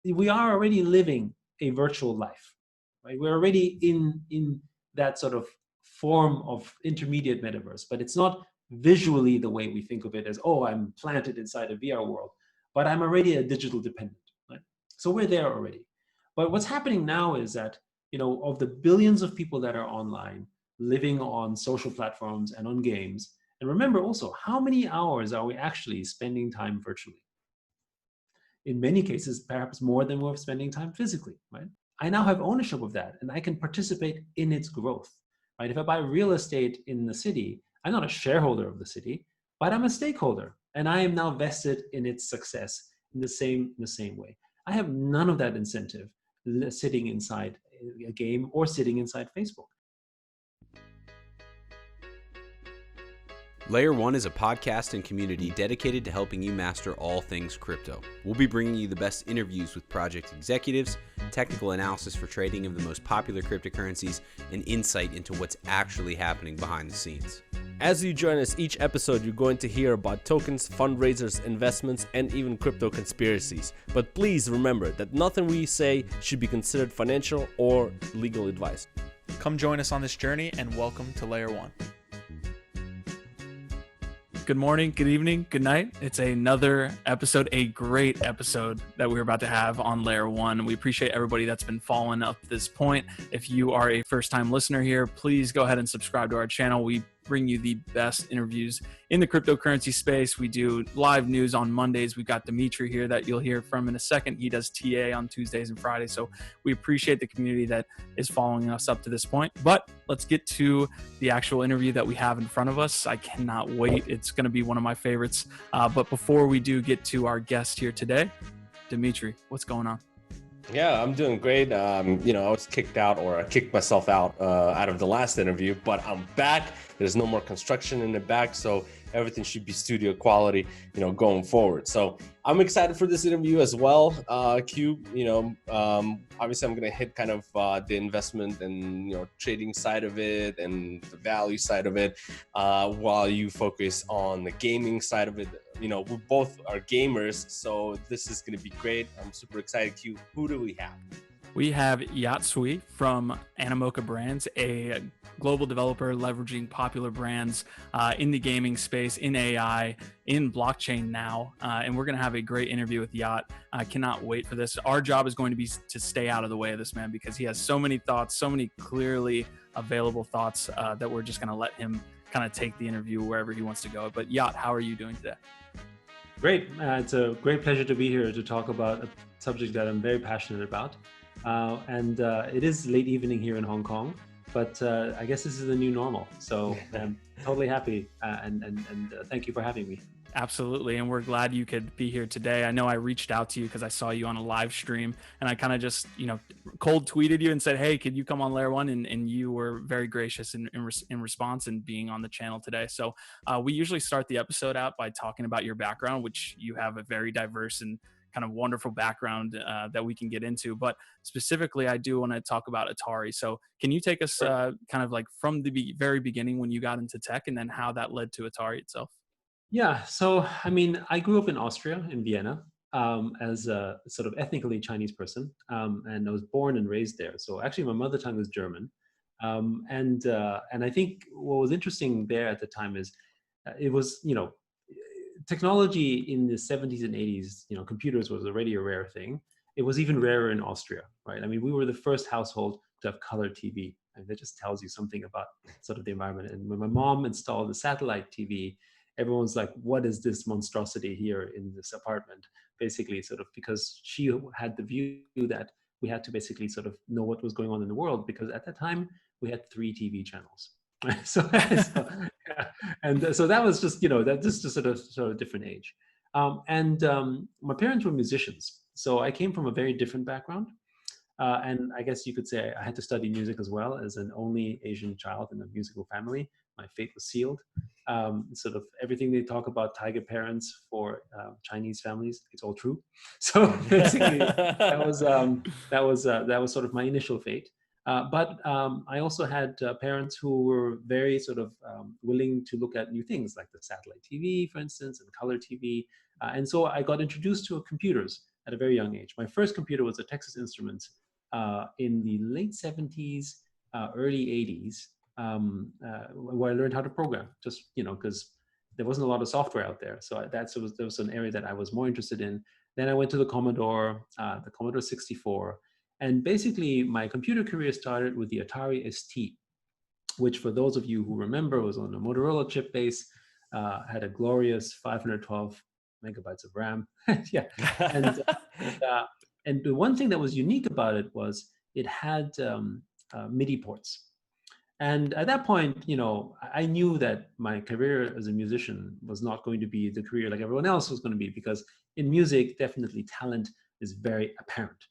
we are already living a virtual life, right? We're already in that sort of form of intermediate metaverse, but it's not visually the way we think of it as, oh, I'm planted inside a VR world, but I'm already a digital dependent, right? So we're there already. But what's happening now is that, of the billions of people that are online, living on social platforms and on games, and remember also, how many hours are we actually spending time virtually? In many cases, perhaps more than we're spending time physically, right? I now have ownership of that and I can participate in its growth, right? If I buy real estate in the city, I'm not a shareholder of the city, but I'm a stakeholder and I am now vested in its success in the same way. I have none of that incentive sitting inside a game or sitting inside Facebook. Layer 1 is a podcast and community dedicated to helping you master all things crypto. We'll be bringing you the best interviews with project executives, technical analysis for trading of the most popular cryptocurrencies, and insight into what's actually happening behind the scenes. As you join us each episode, you're going to hear about tokens, fundraisers, investments, and even crypto conspiracies. But please remember that nothing we say should be considered financial or legal advice. Come join us on this journey and welcome to Layer 1. Good morning, good evening, good night. It's another episode, a great episode that we're about to have on Layer 1. We appreciate everybody that's been following up this point. If you are a first-time listener here, please go ahead and subscribe to our channel. We bring you the best interviews in the cryptocurrency space. We do live news on Mondays. We've got Dimitri here that you'll hear from in a second. He does TA on Tuesdays and Fridays. So we appreciate the community that is following us up to this point. But let's get to the actual interview that we have in front of us. I cannot wait. It's going to be one of my favorites. But before we do get to our guest here today, Dimitri, what's going on? Yeah, I'm doing great. I was kicked out, or I kicked myself out of the last interview, but I'm back. There's no more construction in the back, so everything should be studio quality, going forward. So I'm excited for this interview as well. Q, obviously I'm going to hit kind of the investment and, trading side of it and the value side of it, while you focus on the gaming side of it. We both are gamers, so this is going to be great. I'm super excited. Q, who do we have? We have Yat Siu from Animoca Brands, a global developer leveraging popular brands in the gaming space, in AI, in blockchain now. And we're going to have a great interview with Yat. I cannot wait for this. Our job is going to be to stay out of the way of this man because he has so many thoughts, so many clearly available thoughts that we're just going to let him kind of take the interview wherever he wants to go. But Yat, how are you doing today? Great. It's a great pleasure to be here to talk about a subject that I'm very passionate about. And it is late evening here in Hong Kong, but I guess this is the new normal. So I'm totally happy and thank you for having me. Absolutely. And we're glad you could be here today. I know I reached out to you because I saw you on a live stream and I kind of just, cold tweeted you and said, hey, could you come on Layer 1? And you were very gracious in response and being on the channel today. So we usually start the episode out by talking about your background, which you have a very diverse and kind of wonderful background that we can get into. But specifically, I do want to talk about Atari. So can you take us kind of like from the very beginning when you got into tech and then how that led to Atari itself? Yeah, so I grew up in Austria, in Vienna, as a sort of ethnically Chinese person, and I was born and raised there. So actually, my mother tongue is German, and I think what was interesting there at the time is it was technology in the 70s and 80s. Computers was already a rare thing. It was even rarer in Austria, right? We were the first household to have color TV, and that just tells you something about sort of the environment. And when my mom installed the satellite TV, everyone's like, what is this monstrosity here in this apartment? Basically, sort of because she had the view that we had to basically sort of know what was going on in the world, because at that time we had 3 TV channels. So that was just, just a sort of different age. My parents were musicians. So I came from a very different background. And I guess you could say I had to study music as well. As an only Asian child in a musical family, my fate was sealed. Sort of everything they talk about tiger parents for Chinese families, it's all true. So basically, that was sort of my initial fate. But I also had parents who were very sort of willing to look at new things like the satellite TV, for instance, and color TV. And so I got introduced to computers at a very young age. My first computer was a Texas Instruments in the late 70s, early 80s, where I learned how to program, just, because there wasn't a lot of software out there. So that was an area that I was more interested in. Then I went to the Commodore 64. And basically my computer career started with the Atari ST, which for those of you who remember was on a Motorola chip base, had a glorious 512 megabytes of RAM. Yeah. And the one thing that was unique about it was it had MIDI ports. And at that point, I knew that my career as a musician was not going to be the career like everyone else was going to be, because in music, definitely talent is very apparent.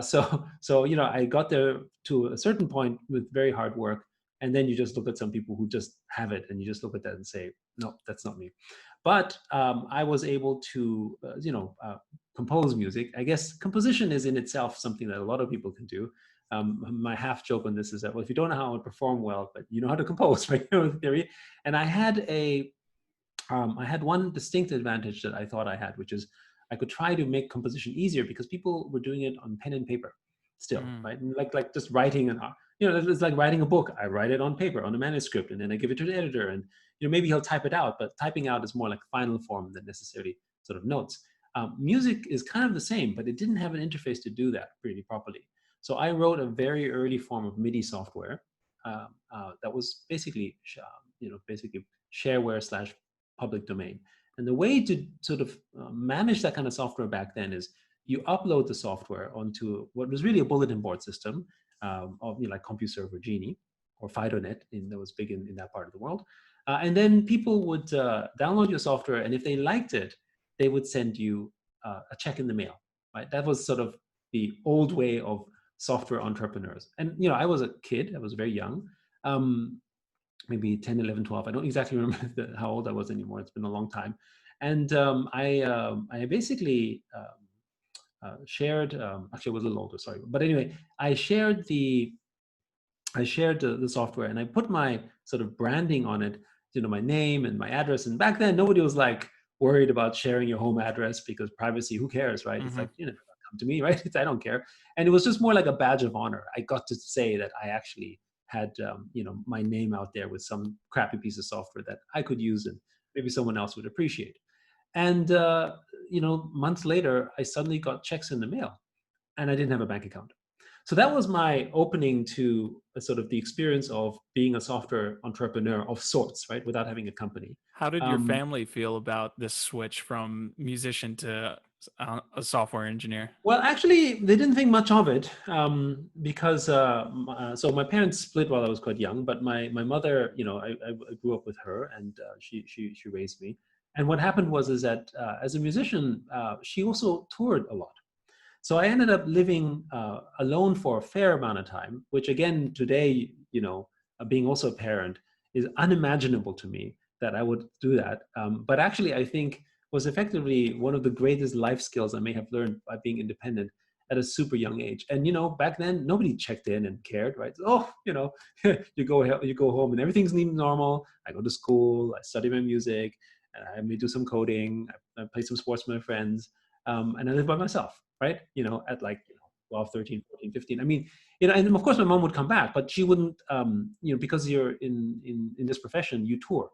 So I got there to a certain point with very hard work. And then you just look at some people who just have it, and you just look at that and say, no, that's not me. But I was able to, compose music. I guess composition is in itself something that a lot of people can do. My half joke on this is that, well, if you don't know how to perform well, but you know how to compose, right? Theory. And I had one distinct advantage that I thought I had, which is I could try to make composition easier because people were doing it on pen and paper still, right? And like just writing it's like writing a book. I write it on paper, on a manuscript, and then I give it to the editor, and maybe he'll type it out, but typing out is more like final form than necessarily sort of notes. Music is kind of the same, but it didn't have an interface to do that really properly. So I wrote a very early form of MIDI software that was basically, basically shareware / public domain. And the way to sort of manage that kind of software back then is you upload the software onto what was really a bulletin board system of like CompuServe or Genie or FidoNet, that was big in that part of the world. And then people would download your software, and if they liked it, they would send you a check in the mail, right? That was sort of the old way of software entrepreneurs. And, I was a kid, I was very young, maybe 10, 11, 12. I don't exactly remember how old I was anymore. It's been a long time. And I basically shared, actually I was a little older, sorry. But anyway, I shared the software, and I put my sort of branding on it, my name and my address. And back then, nobody was like worried about sharing your home address because privacy, who cares, right? Mm-hmm. It's like, come to me, right? I don't care. And it was just more like a badge of honor. I got to say that I actually had, my name out there with some crappy piece of software that I could use and maybe someone else would appreciate. And, months later, I suddenly got checks in the mail, and I didn't have a bank account. So that was my opening to sort of the experience of being a software entrepreneur of sorts, right? Without having a company. How did your family feel about this switch from musician to a software engineer? Well, actually, they didn't think much of it because so my parents split while I was quite young. But my mother, I grew up with her, and she raised me. And what happened was that as a musician, she also toured a lot. So I ended up living alone for a fair amount of time, which again, today, being also a parent, is unimaginable to me that I would do that. But actually, I think was effectively one of the greatest life skills I may have learned by being independent at a super young age. And, back then, nobody checked in and cared, right? So, you go home and everything's normal. I go to school, I study my music, and I may do some coding, I play some sports with my friends, and I live by myself. Right? At like 12, 13, 14, 15. I mean, and of course my mom would come back, but she wouldn't, because you're in this profession, you tour.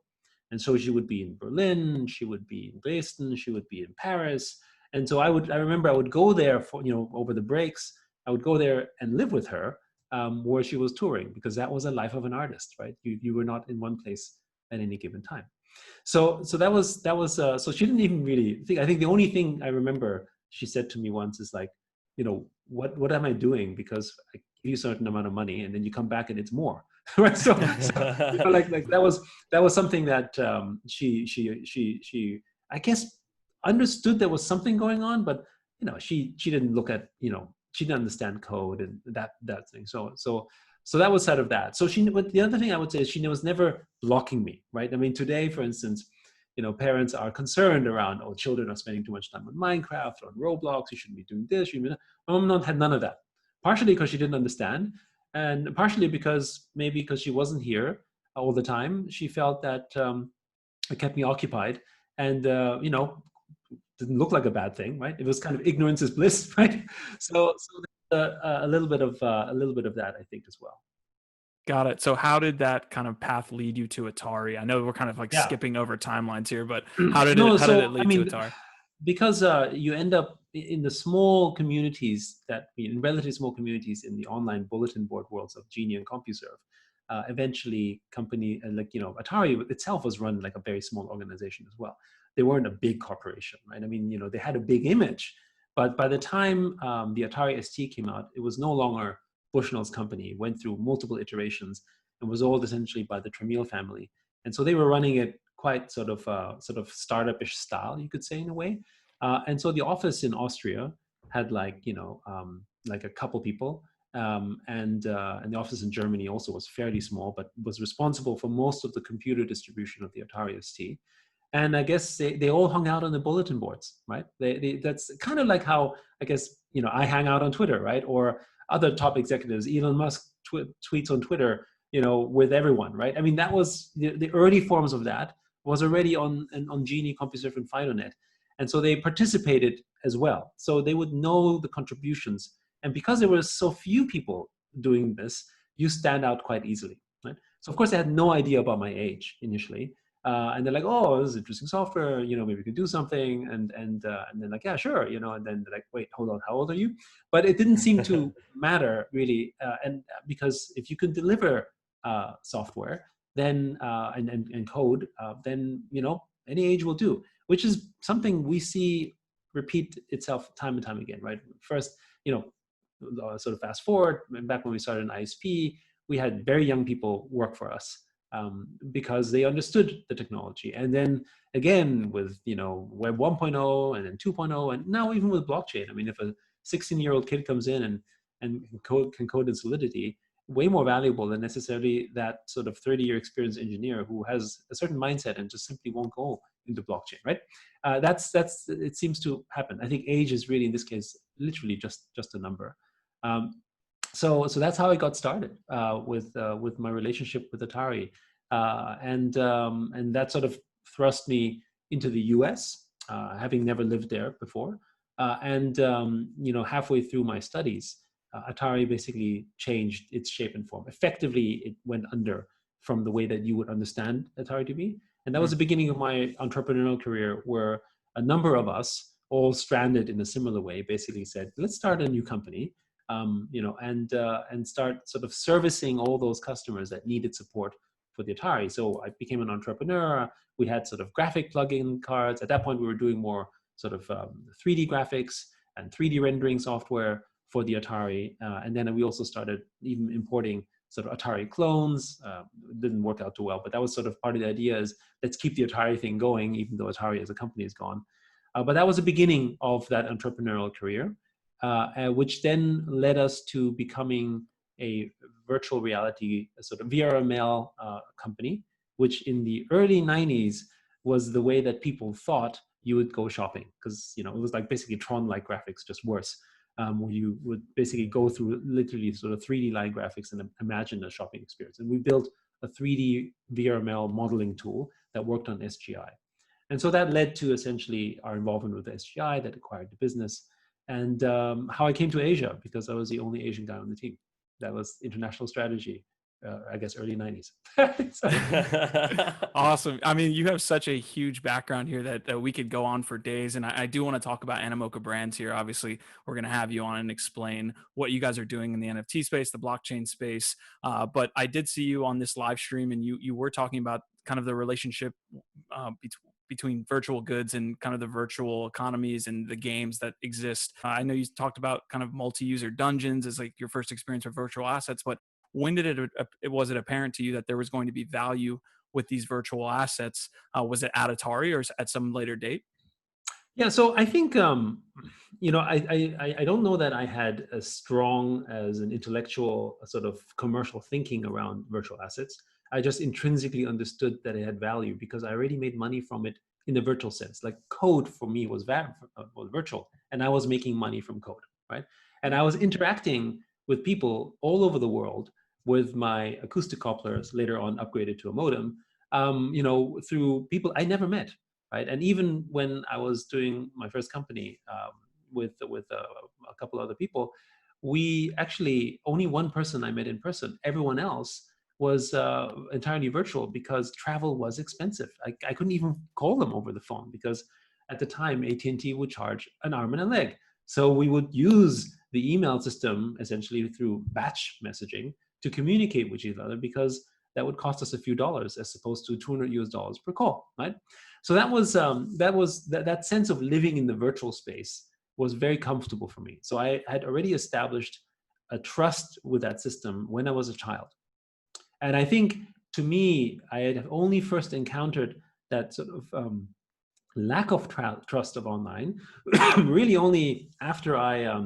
And so she would be in Berlin, she would be in Dresden, she would be in Paris. And so I remember I would go there for, over the breaks, I would go there and live with her where she was touring, because that was a life of an artist, right? You were not in one place at any given time. So that was so she didn't even really think. I think the only thing I remember she said to me once is like, what am I doing? Because I give you a certain amount of money and then you come back and it's more, right? So like that was something that she I guess understood there was something going on, but she didn't look at, she didn't understand code and that thing. So that was sort of that. So but the other thing I would say is she was never blocking me, right? I mean, today, for instance, parents are concerned around, children are spending too much time on Minecraft or on Roblox. You shouldn't be doing this. My mom had none of that. Partially because she didn't understand, and partially because she wasn't here all the time. She felt that it kept me occupied, and the didn't look like a bad thing, right? It was kind of ignorance is bliss, right? So a little bit of that, I think, as well. Got it. So how did that kind of path lead you to Atari? I know we're kind of like Yeah. skipping over timelines here, but No, how did it so I lead to mean, Atari? because you end up in the small communities in relatively small communities in the online bulletin board worlds of Genie and CompuServe. Eventually, Atari itself was run like a very small organization as well. They weren't a big corporation, right? I mean, they had a big image, but by the time the Atari ST came out, it was no longer Bushnell's company. It went through multiple iterations and was owned essentially by the Tramiel family. And so they were running it quite sort of startup-ish style, you could say, in a way. And so the office in Austria had like a couple people, and the office in Germany also was fairly small, but was responsible for most of the computer distribution of the Atari ST. And I guess they all hung out on the bulletin boards, right? That's kind of like how I guess I hang out on Twitter, right? Or other top executives. Elon Musk tweets on Twitter, with everyone, right? I mean, that was the early forms of that was already on Genie, CompuServe, and FidoNet. And so they participated as well. So they would know the contributions. And because there were so few people doing this, you stand out quite easily, right? So of course they had no idea about my age initially. And they're like, oh, this is interesting software, maybe we could do something. And then like, yeah, sure, and then they're like, wait, hold on, how old are you? But it didn't seem to matter really. And because if you can deliver software, then and code, then any age will do, which is something we see repeat itself time and time again, right? First, sort of fast forward, back when we started in ISP, we had very young people work for us because they understood the technology. And then again, with Web 1.0 and then 2.0, and now even with blockchain, I mean, if a 16-year-old kid comes in and can code in Solidity, way more valuable than necessarily that sort of 30-year experienced engineer who has a certain mindset and just simply won't go into blockchain, right? That's it seems to happen. I think age is really in this case literally just a number. So that's how I got started with my relationship with Atari, and that sort of thrust me into the U.S., having never lived there before, and halfway through my studies, Atari basically changed its shape and form. Effectively, it went under from the way that you would understand Atari to be, and that was the beginning of my entrepreneurial career, where a number of us, all stranded in a similar way, basically said, let's start a new company. And start sort of servicing all those customers that needed support for the Atari. So I became an entrepreneur. We had sort of graphic plugin cards. At that point, we were doing more sort of 3D graphics and 3D rendering software for the Atari. And then we also started even importing sort of Atari clones. It didn't work out too well, but that was sort of part of the idea is let's keep the Atari thing going, even though Atari as a company is gone. But that was the beginning of that entrepreneurial career. Which then led us to becoming a virtual reality, a sort of VRML company, which in the early 90s was the way that people thought you would go shopping, because it was like basically Tron-like graphics, just worse, where you would basically go through literally sort of 3D line graphics and imagine a shopping experience. And we built a 3D VRML modeling tool that worked on SGI. And so that led to essentially our involvement with SGI that acquired the business. And how I came to Asia, because I was the only Asian guy on the team. That was international strategy, I guess, early 90s. Awesome. I mean, you have such a huge background here that we could go on for days. And I do want to talk about Animoca Brands here. Obviously, we're going to have you on and explain what you guys are doing in the NFT space, the blockchain space. But I did see you on this live stream, and you were talking about kind of the relationship between virtual goods and kind of the virtual economies and the games that exist. I know you talked about kind of multi-user dungeons as like your first experience with virtual assets, but when was it apparent to you that there was going to be value with these virtual assets? Was it at Atari or at some later date? Yeah, so I think I don't know that I had as strong as an intellectual sort of commercial thinking around virtual assets. I just intrinsically understood that it had value because I already made money from it in the virtual sense. Like code for me was virtual, and I was making money from code, right? And I was interacting with people all over the world with my acoustic couplers, later on upgraded to a modem, through people I never met. right? And even when I was doing my first company with a couple other people, we actually, only one person I met in person. Everyone else was entirely virtual because travel was expensive. I couldn't even call them over the phone because at the time AT&T would charge an arm and a leg. So we would use the email system essentially through batch messaging to communicate with each other, because that would cost us a few dollars as opposed to $200 per call, right? So that sense of living in the virtual space was very comfortable for me. So I had already established a trust with that system when I was a child. And I think, to me, I had only first encountered that sort of lack of trust of online really only after I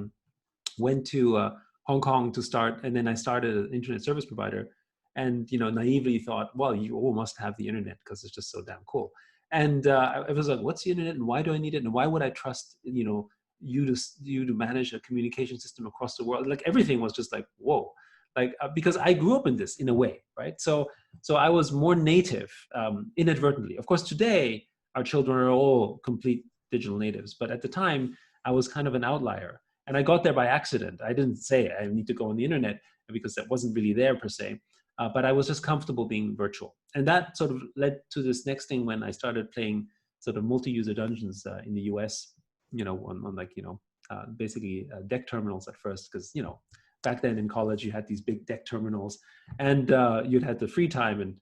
went to Hong Kong to start, and then I started an internet service provider, and naively thought, well, you all must have the internet because it's just so damn cool. And I was like, what's the internet, and why do I need it, and why would I trust you to manage a communication system across the world? Like, everything was just like, whoa. Like, because I grew up in this in a way, right? So I was more native inadvertently. Of course, today our children are all complete digital natives, but at the time I was kind of an outlier, and I got there by accident. I didn't say I need to go on the internet because that wasn't really there per se, but I was just comfortable being virtual, and that sort of led to this next thing when I started playing sort of multi-user dungeons in the US. On like basically deck terminals at first, because back then in college you had these big deck terminals, and you'd had the free time, and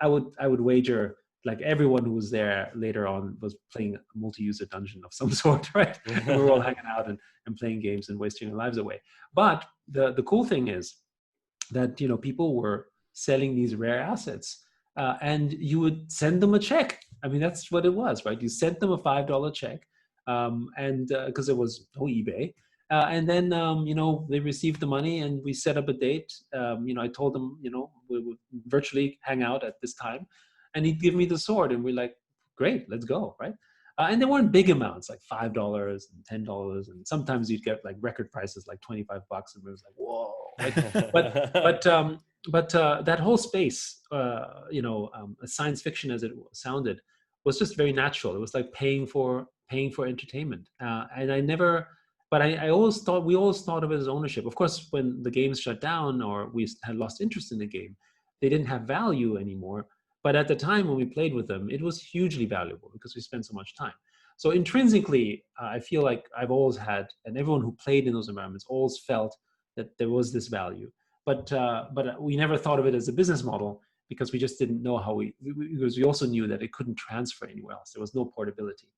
I would wager like everyone who was there later on was playing a multi-user dungeon of some sort, right? And we were all hanging out and playing games and wasting our lives away. But the cool thing is that people were selling these rare assets, and you would send them a check. I mean, that's what it was, right? You sent them a $5 check, and because there was no eBay. And then, they received the money, and we set up a date. I told them, we would virtually hang out at this time, and he'd give me the sword, and we're like, great, let's go, right? And they weren't big amounts, like $5 and $10, and sometimes you'd get like record prices, like $25, and it was like, whoa! Right? But that whole space, science fiction as it sounded, was just very natural. It was like paying for entertainment, and I never. But I always thought, we always thought of it as ownership. Of course, when the games shut down or we had lost interest in the game, they didn't have value anymore. But at the time when we played with them, it was hugely valuable because we spent so much time. So intrinsically, I feel like I've always had, and everyone who played in those environments always felt that there was this value. But we never thought of it as a business model because we just didn't know how because we also knew that it couldn't transfer anywhere else. There was no portability.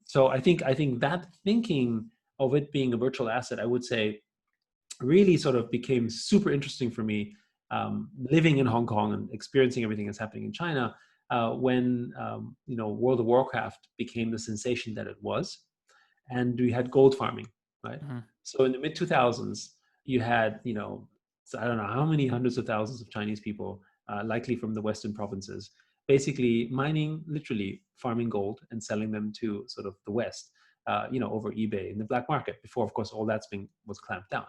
So I think that thinking of it being a virtual asset, I would say, really sort of became super interesting for me, living in Hong Kong and experiencing everything that's happening in China, when World of Warcraft became the sensation that it was, and we had gold farming, right? Mm-hmm. So in the mid 2000s, you had I don't know how many hundreds of thousands of Chinese people, likely from the Western provinces, basically mining, literally farming gold and selling them to sort of the West, over eBay in the black market. Before, of course, all that was clamped down,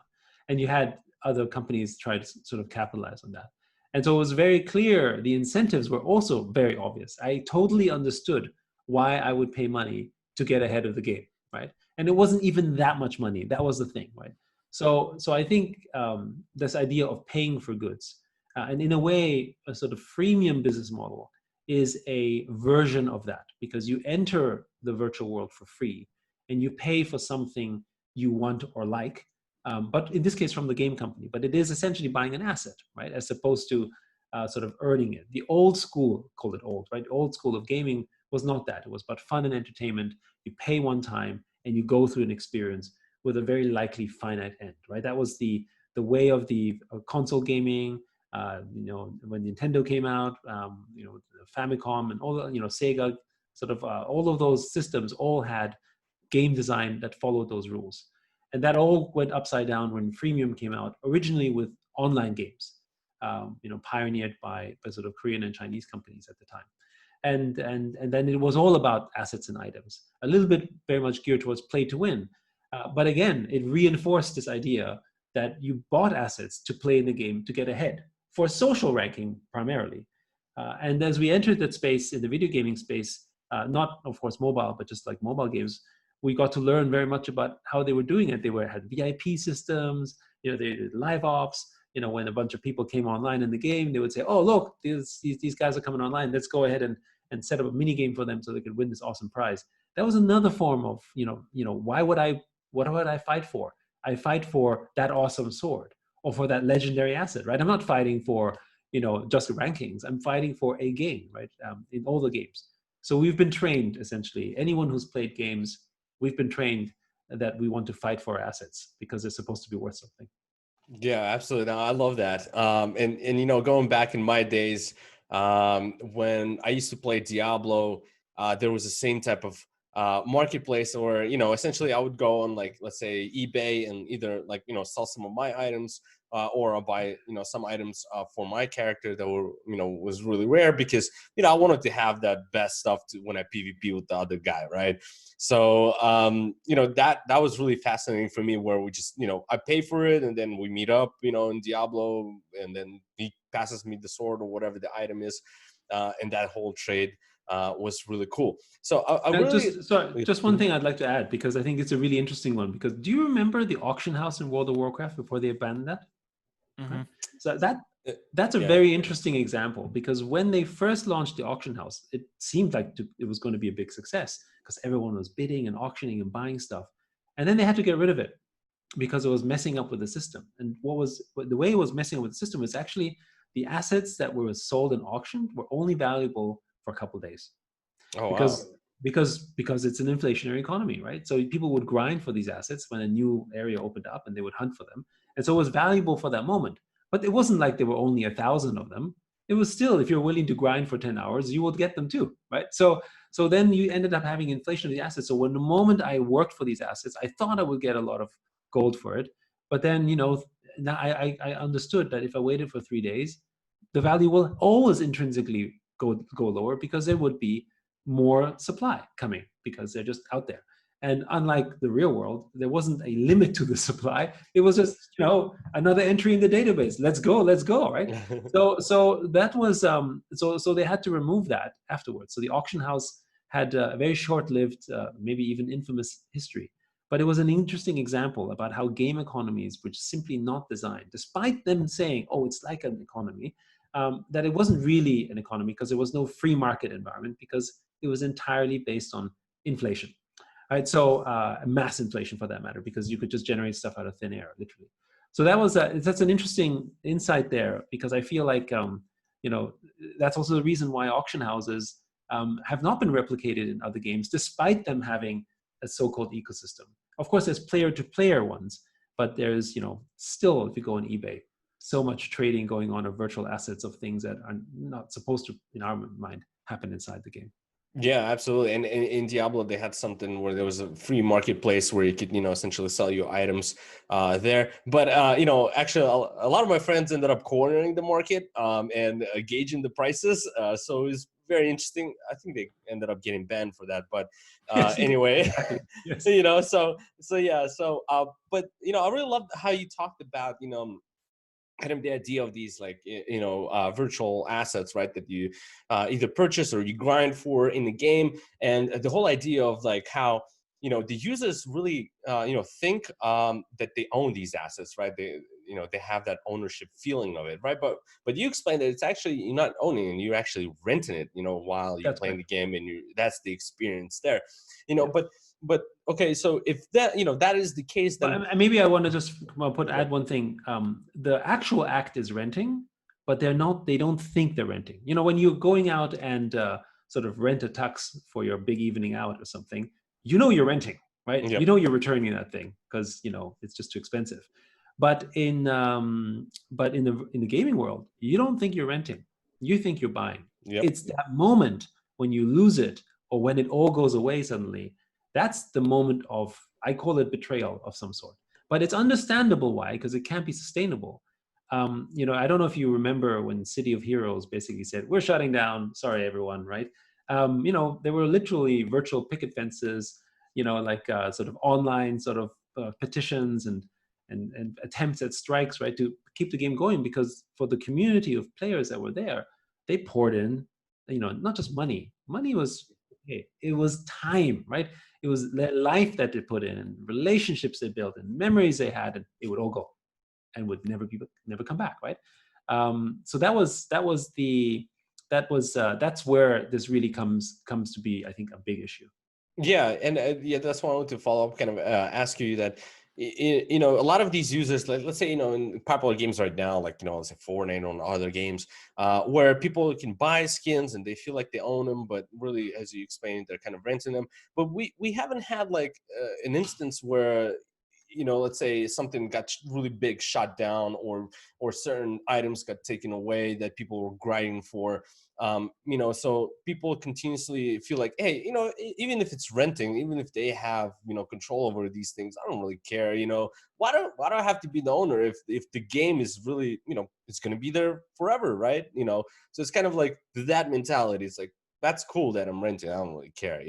and you had other companies try to sort of capitalize on that. And so it was very clear. The incentives were also very obvious. I totally understood why I would pay money to get ahead of the game, right? And it wasn't even that much money. That was the thing, right? So I think this idea of paying for goods, and in a way, a sort of freemium business model is a version of that, because you enter the virtual world for free and you pay for something you want or like, but in this case from the game company. But it is essentially buying an asset, right? As opposed to sort of earning it. The old school, call it old, right? Old school of gaming was not that. It was about fun and entertainment. You pay one time and you go through an experience with a very likely finite end, right? That was the way of the console gaming. When Nintendo came out, Famicom and all the, Sega, sort of all of those systems all had game design that followed those rules. And that all went upside down when freemium came out, originally with online games, pioneered by sort of Korean and Chinese companies at the time. And then it was all about assets and items, a little bit very much geared towards play to win. But again, it reinforced this idea that you bought assets to play in the game to get ahead, for social ranking primarily. And as we entered that space, in the video gaming space, not of course mobile, but just like mobile games, we got to learn very much about how they were doing it. They had VIP systems, they did live ops. When a bunch of people came online in the game, they would say, "Oh, look, these guys are coming online. Let's go ahead and set up a mini game for them so they could win this awesome prize." That was another form of, what would I fight for? I fight for that awesome sword or for that legendary asset, right? I'm not fighting for, just rankings. I'm fighting for a game, right? In all the games. So we've been trained, essentially, anyone who's played games, we've been trained that we want to fight for assets because they're supposed to be worth something. Yeah, absolutely. No, I love that. And going back in my days, when I used to play Diablo, there was the same type of marketplace, or essentially I would go on, like, let's say eBay, and either, like, sell some of my items, or I'll buy some items for my character that were was really rare, because I wanted to have that best stuff to when I PvP with the other guy, right? So that was really fascinating for me, where we just I pay for it, and then we meet up in Diablo, and then he passes me the sword or whatever the item is, and that whole trade was really cool. So I really just one thing I'd like to add, because I think it's a really interesting one. Because do you remember the auction house in World of Warcraft before they abandoned that? Mm-hmm. Right? So that's a very interesting example, because when they first launched the auction house, it seemed like it was going to be a big success because everyone was bidding and auctioning and buying stuff, and then they had to get rid of it because it was messing up with the system. And the way it was messing up with the system was actually the assets that were sold in auction were only valuable for a couple of days. Oh, because wow. because it's an inflationary economy, right? So people would grind for these assets when a new area opened up, and they would hunt for them, and so it was valuable for that moment. But it wasn't like there were only 1,000 of them. It was still, if you're willing to grind for 10 hours, you would get them too, right? So then you ended up having inflation of the assets. So when the moment I worked for these assets, I thought I would get a lot of gold for it, but then now I understood that if I waited for 3 days, the value will always intrinsically go lower, because there would be more supply coming because they're just out there. And unlike the real world, there wasn't a limit to the supply. It was just, another entry in the database. Let's go, right? So that was so they had to remove that afterwards. So the auction house had a very short-lived, maybe even infamous history. But it was an interesting example about how game economies were simply not designed, despite them saying, "Oh, it's like an economy," that it wasn't really an economy, because there was no free market environment, because it was entirely based on inflation, right? So mass inflation, for that matter, because you could just generate stuff out of thin air, literally. So that's an interesting insight there, because I feel like that's also the reason why auction houses have not been replicated in other games, despite them having a so-called ecosystem. Of course, there's player-to-player ones, but there's still, if you go on eBay, so much trading going on of virtual assets, of things that are not supposed to, in our mind, happen inside the game. Yeah, absolutely. And in Diablo, they had something where there was a free marketplace where you could, essentially sell your items there. But, actually, a lot of my friends ended up cornering the market and gauging the prices. So it was very interesting. I think they ended up getting banned for that. But anyway, Exactly. Yes. But, I really loved how you talked about, kind of the idea of these, like, virtual assets, right, that you either purchase or you grind for in the game, and the whole idea of, like, how the users really think that they own these assets, right? They have that ownership feeling of it, right? But you explained that it's actually, you're not owning it, you're actually renting it, while you're That's playing correct. the game, and that's the experience there, Yep. but okay, so if that that is the case, then But maybe I want to just okay. add one thing. The actual act is renting, but they don't think they're renting. When you're going out and sort of rent a tux for your big evening out or something, you're renting, right? Yep. You're returning that thing because it's just too expensive. But in the gaming world, you don't think you're renting. You think you're buying. Yep. It's that moment when you lose it, or when it all goes away suddenly. That's the moment of, I call it, betrayal of some sort. But it's understandable why, because it can't be sustainable. I don't know if you remember when City of Heroes basically said, "We're shutting down. Sorry, everyone." Right? There were literally virtual picket fences. Like sort of online sort of petitions and attempts at strikes, right, to keep the game going, because for the community of players that were there, they poured in, not just money. Money was okay. It was time, right? It was their life that they put in, and relationships they built, and memories they had, and it would all go, and would never come back, right? So that's where this really comes to be, I think, a big issue. Yeah, and yeah, that's why I want to follow up, kind of ask you that, a lot of these users, like, let's say, in popular games right now, like, let's say Fortnite or other games, where people can buy skins and they feel like they own them, but really, as you explained, they're kind of renting them. But we haven't had like an instance where, let's say something got really big shot down, or certain items got taken away that people were grinding for. So people continuously feel like, hey, even if it's renting, even if they have, control over these things, I don't really care. Why do I have to be the owner if the game is really, it's going to be there forever, right? So it's kind of like that mentality. It's like, that's cool that I'm renting, I don't really care.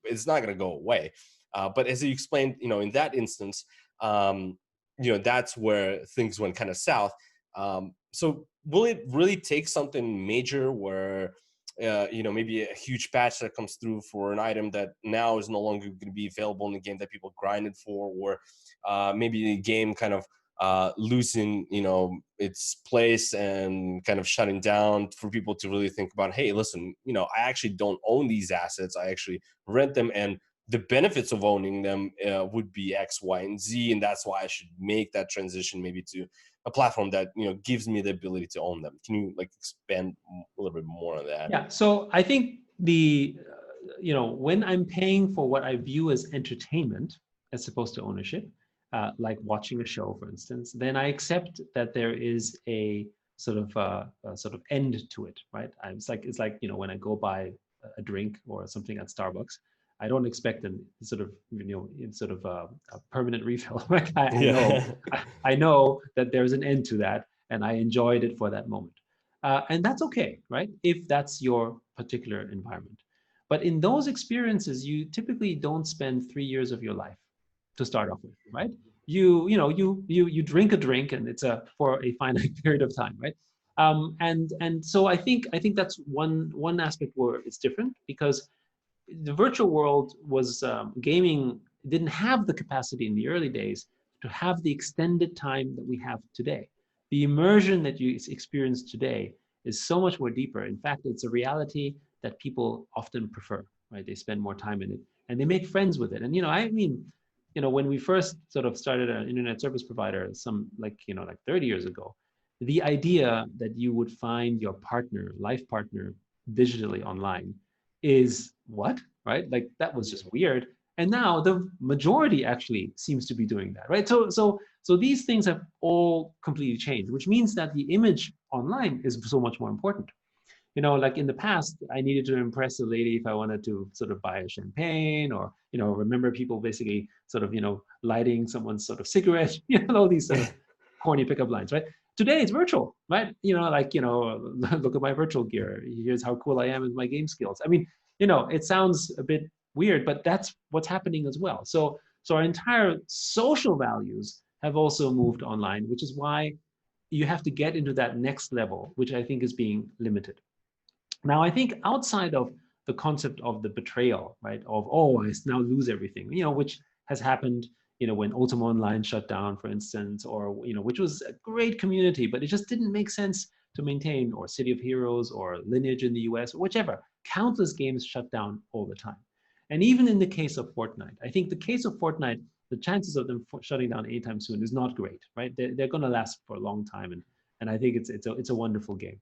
It's not going to go away. But as you explained, in that instance, that's where things went kind of south. So will it really take something major where, maybe a huge patch that comes through for an item that now is no longer going to be available in the game that people grinded for, or maybe the game kind of losing, its place and kind of shutting down, for people to really think about, hey, listen, I actually don't own these assets, I actually rent them, and the benefits of owning them would be X, Y, and Z, and that's why I should make that transition maybe to a platform that gives me the ability to own them. Can you expand a little bit more on that? Yeah. So I think when I'm paying for what I view as entertainment as opposed to ownership, like watching a show, for instance, then I accept that there is a sort of end to it, right? It's like when I go buy a drink or something at Starbucks, I don't expect a permanent refill. Like I know that there's an end to that, and I enjoyed it for that moment. And that's okay, right? If that's your particular environment. But in those experiences, you typically don't spend 3 years of your life to start off with, right? You drink a drink, and it's for a finite period of time, right? And so I think that's one aspect where it's different, because the virtual world was gaming didn't have the capacity in the early days to have the extended time that we have today. The immersion that you experience today is so much more deeper. In fact, it's a reality that people often prefer, right? They spend more time in it and they make friends with it. And when we first sort of started an internet service provider, like 30 years ago, the idea that you would find your life partner digitally online is what, right? Like, that was just weird. And now the majority actually seems to be doing that, right? So these things have all completely changed, which means that the image online is so much more important. Like in the past, I needed to impress a lady if I wanted to sort of buy a champagne, or, remember people basically sort of, lighting someone's sort of cigarette, all these sort of corny pickup lines, right? Today it's virtual, right? Look at my virtual gear. Here's how cool I am with my game skills. I mean, it sounds a bit weird, but that's what's happening as well. So our entire social values have also moved online, which is why you have to get into that next level, which I think is being limited. Now, I think outside of the concept of the betrayal, right, of, oh, I now lose everything, which has happened, when Ultima Online shut down, for instance, or, which was a great community, but it just didn't make sense to maintain, or City of Heroes, or Lineage in the US, or whichever. Countless games shut down all the time. And even in the case of Fortnite, I think the case of Fortnite, the chances of them shutting down anytime soon is not great, right? They're going to last for a long time, and I think it's a wonderful game.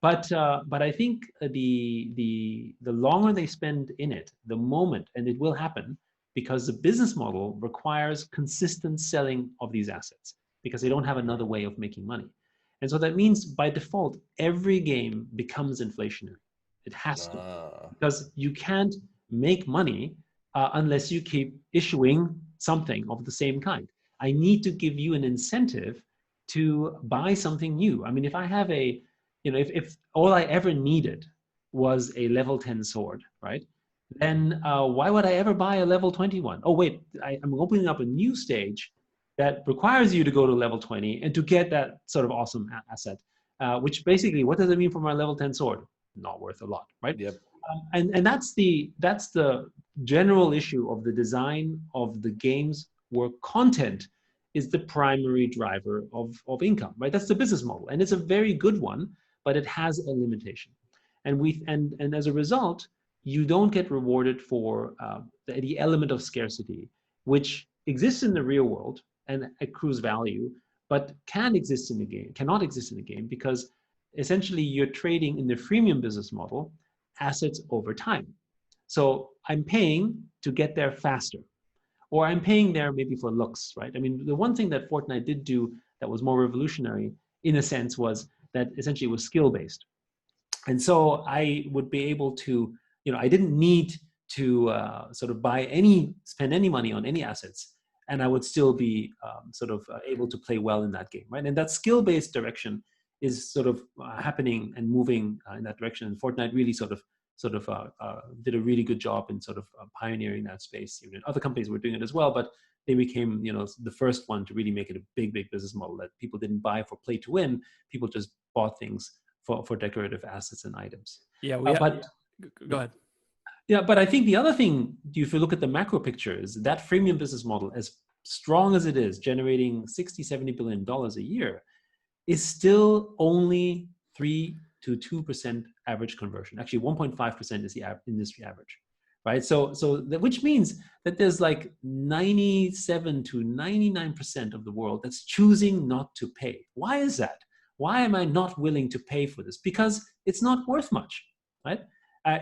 But I think the longer they spend in it, the moment, and it will happen, because the business model requires consistent selling of these assets, because they don't have another way of making money. And so that means by default, every game becomes inflationary. It has to, because you can't make money unless you keep issuing something of the same kind. I need to give you an incentive to buy something new. I mean, if I have if all I ever needed was a level 10 sword, right? Then why would I ever buy a level 21? Oh, wait, I'm opening up a new stage that requires you to go to level 20 and to get that sort of awesome asset, which basically, what does it mean for my level 10 sword? Not worth a lot, right? Yep. And that's the general issue of the design of the games where content is the primary driver of income, right? That's the business model, and it's a very good one, but it has a limitation. And as a result, you don't get rewarded for the element of scarcity, which exists in the real world and accrues value, but cannot exist in a game because essentially you're trading in the freemium business model assets over time. So I'm paying to get there faster, or I'm paying there maybe for looks, right? I mean, the one thing that Fortnite did do that was more revolutionary in a sense was that essentially it was skill-based. And so I would be able to, I didn't need to sort of spend any money on any assets, and I would still be able to play well in that game, right? And that skill-based direction is sort of happening and moving in that direction. And Fortnite really sort of did a really good job in sort of pioneering that space. Other companies were doing it as well, but they became, the first one to really make it a big business model that people didn't buy for play to win. People just bought things for decorative assets and items. Yeah, go ahead. Yeah, but I think the other thing, if you look at the macro picture, is that freemium business model, as strong as it is, generating $60-70 billion a year, is still only 3 to 2% average conversion. Actually, 1.5% is the industry average, right? So which means that there's like 97 to 99% of the world that's choosing not to pay. Why is that? Why am I not willing to pay for this? Because it's not worth much, right?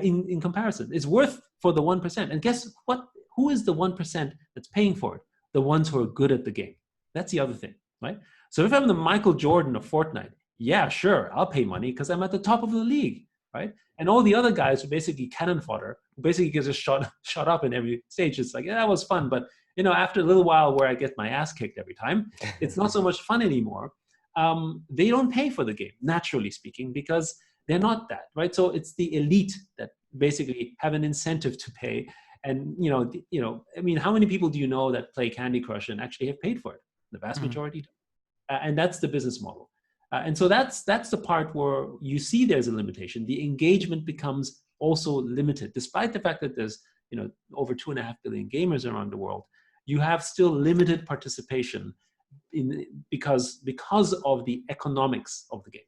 In comparison, it's worth for the 1%. And guess what? Who is the 1% that's paying for it? The ones who are good at the game. That's the other thing, right? So if I'm the Michael Jordan of Fortnite, yeah, sure, I'll pay money because I'm at the top of the league, right? And all the other guys who basically cannon fodder, who basically gets just shot up in every stage. It's like, yeah, that was fun, but after a little while where I get my ass kicked every time, it's not so much fun anymore. They don't pay for the game, naturally speaking, because they're not that, right? So it's the elite that basically have an incentive to pay. And I mean, how many people do you know that play Candy Crush and actually have paid for it? The vast majority don't. And that's the business model. And so that's the part where you see there's a limitation. The engagement becomes also limited, despite the fact that there's over 2.5 billion gamers around the world. You have still limited participation because of the economics of the game.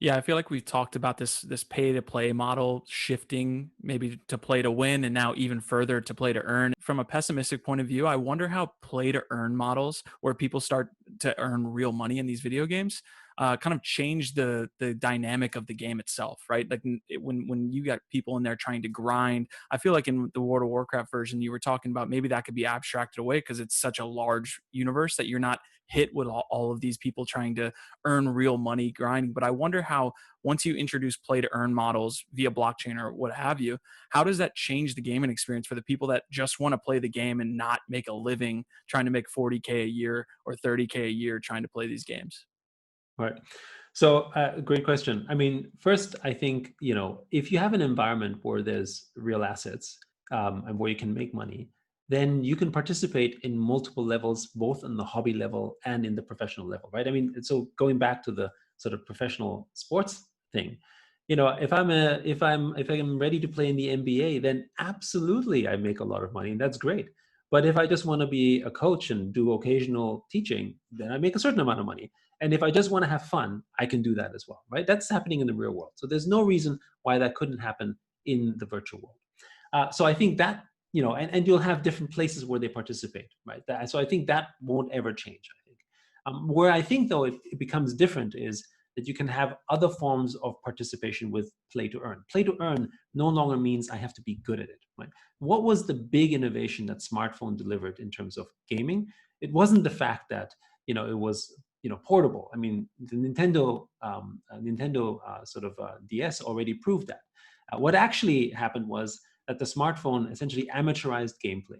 Yeah, I feel like we've talked about this pay to play model shifting maybe to play to win, and now even further to play to earn. From a pessimistic point of view, I wonder how play to earn models, where people start to earn real money in these video games, kind of change the dynamic of the game itself, right? Like when you got people in there trying to grind, I feel like in the World of Warcraft version you were talking about, maybe that could be abstracted away because it's such a large universe that you're not hit with all of these people trying to earn real money grinding. But I wonder how, once you introduce play to earn models via blockchain or what have you, how does that change the gaming experience for the people that just want to play the game and not make a living trying to make 40K a year or 30K a year trying to play these games? Right. So great question. I mean, first, I think, if you have an environment where there's real assets and where you can make money, then you can participate in multiple levels, both on the hobby level and in the professional level, right? I mean, so going back to the sort of professional sports thing, if I'm ready to play in the NBA, then absolutely I make a lot of money, and that's great. But if I just want to be a coach and do occasional teaching, then I make a certain amount of money. And if I just want to have fun, I can do that as well, right? That's happening in the real world. So there's no reason why that couldn't happen in the virtual world. So I think that, and you'll have different places where they participate, right? So I think that won't ever change, I think. Where I think, though, it becomes different is that you can have other forms of participation with play to earn. Play to earn no longer means I have to be good at it, right? What was the big innovation that smartphone delivered in terms of gaming? It wasn't the fact that, it was, portable. I mean, the Nintendo DS already proved that. What actually happened was that the smartphone essentially amateurized gameplay.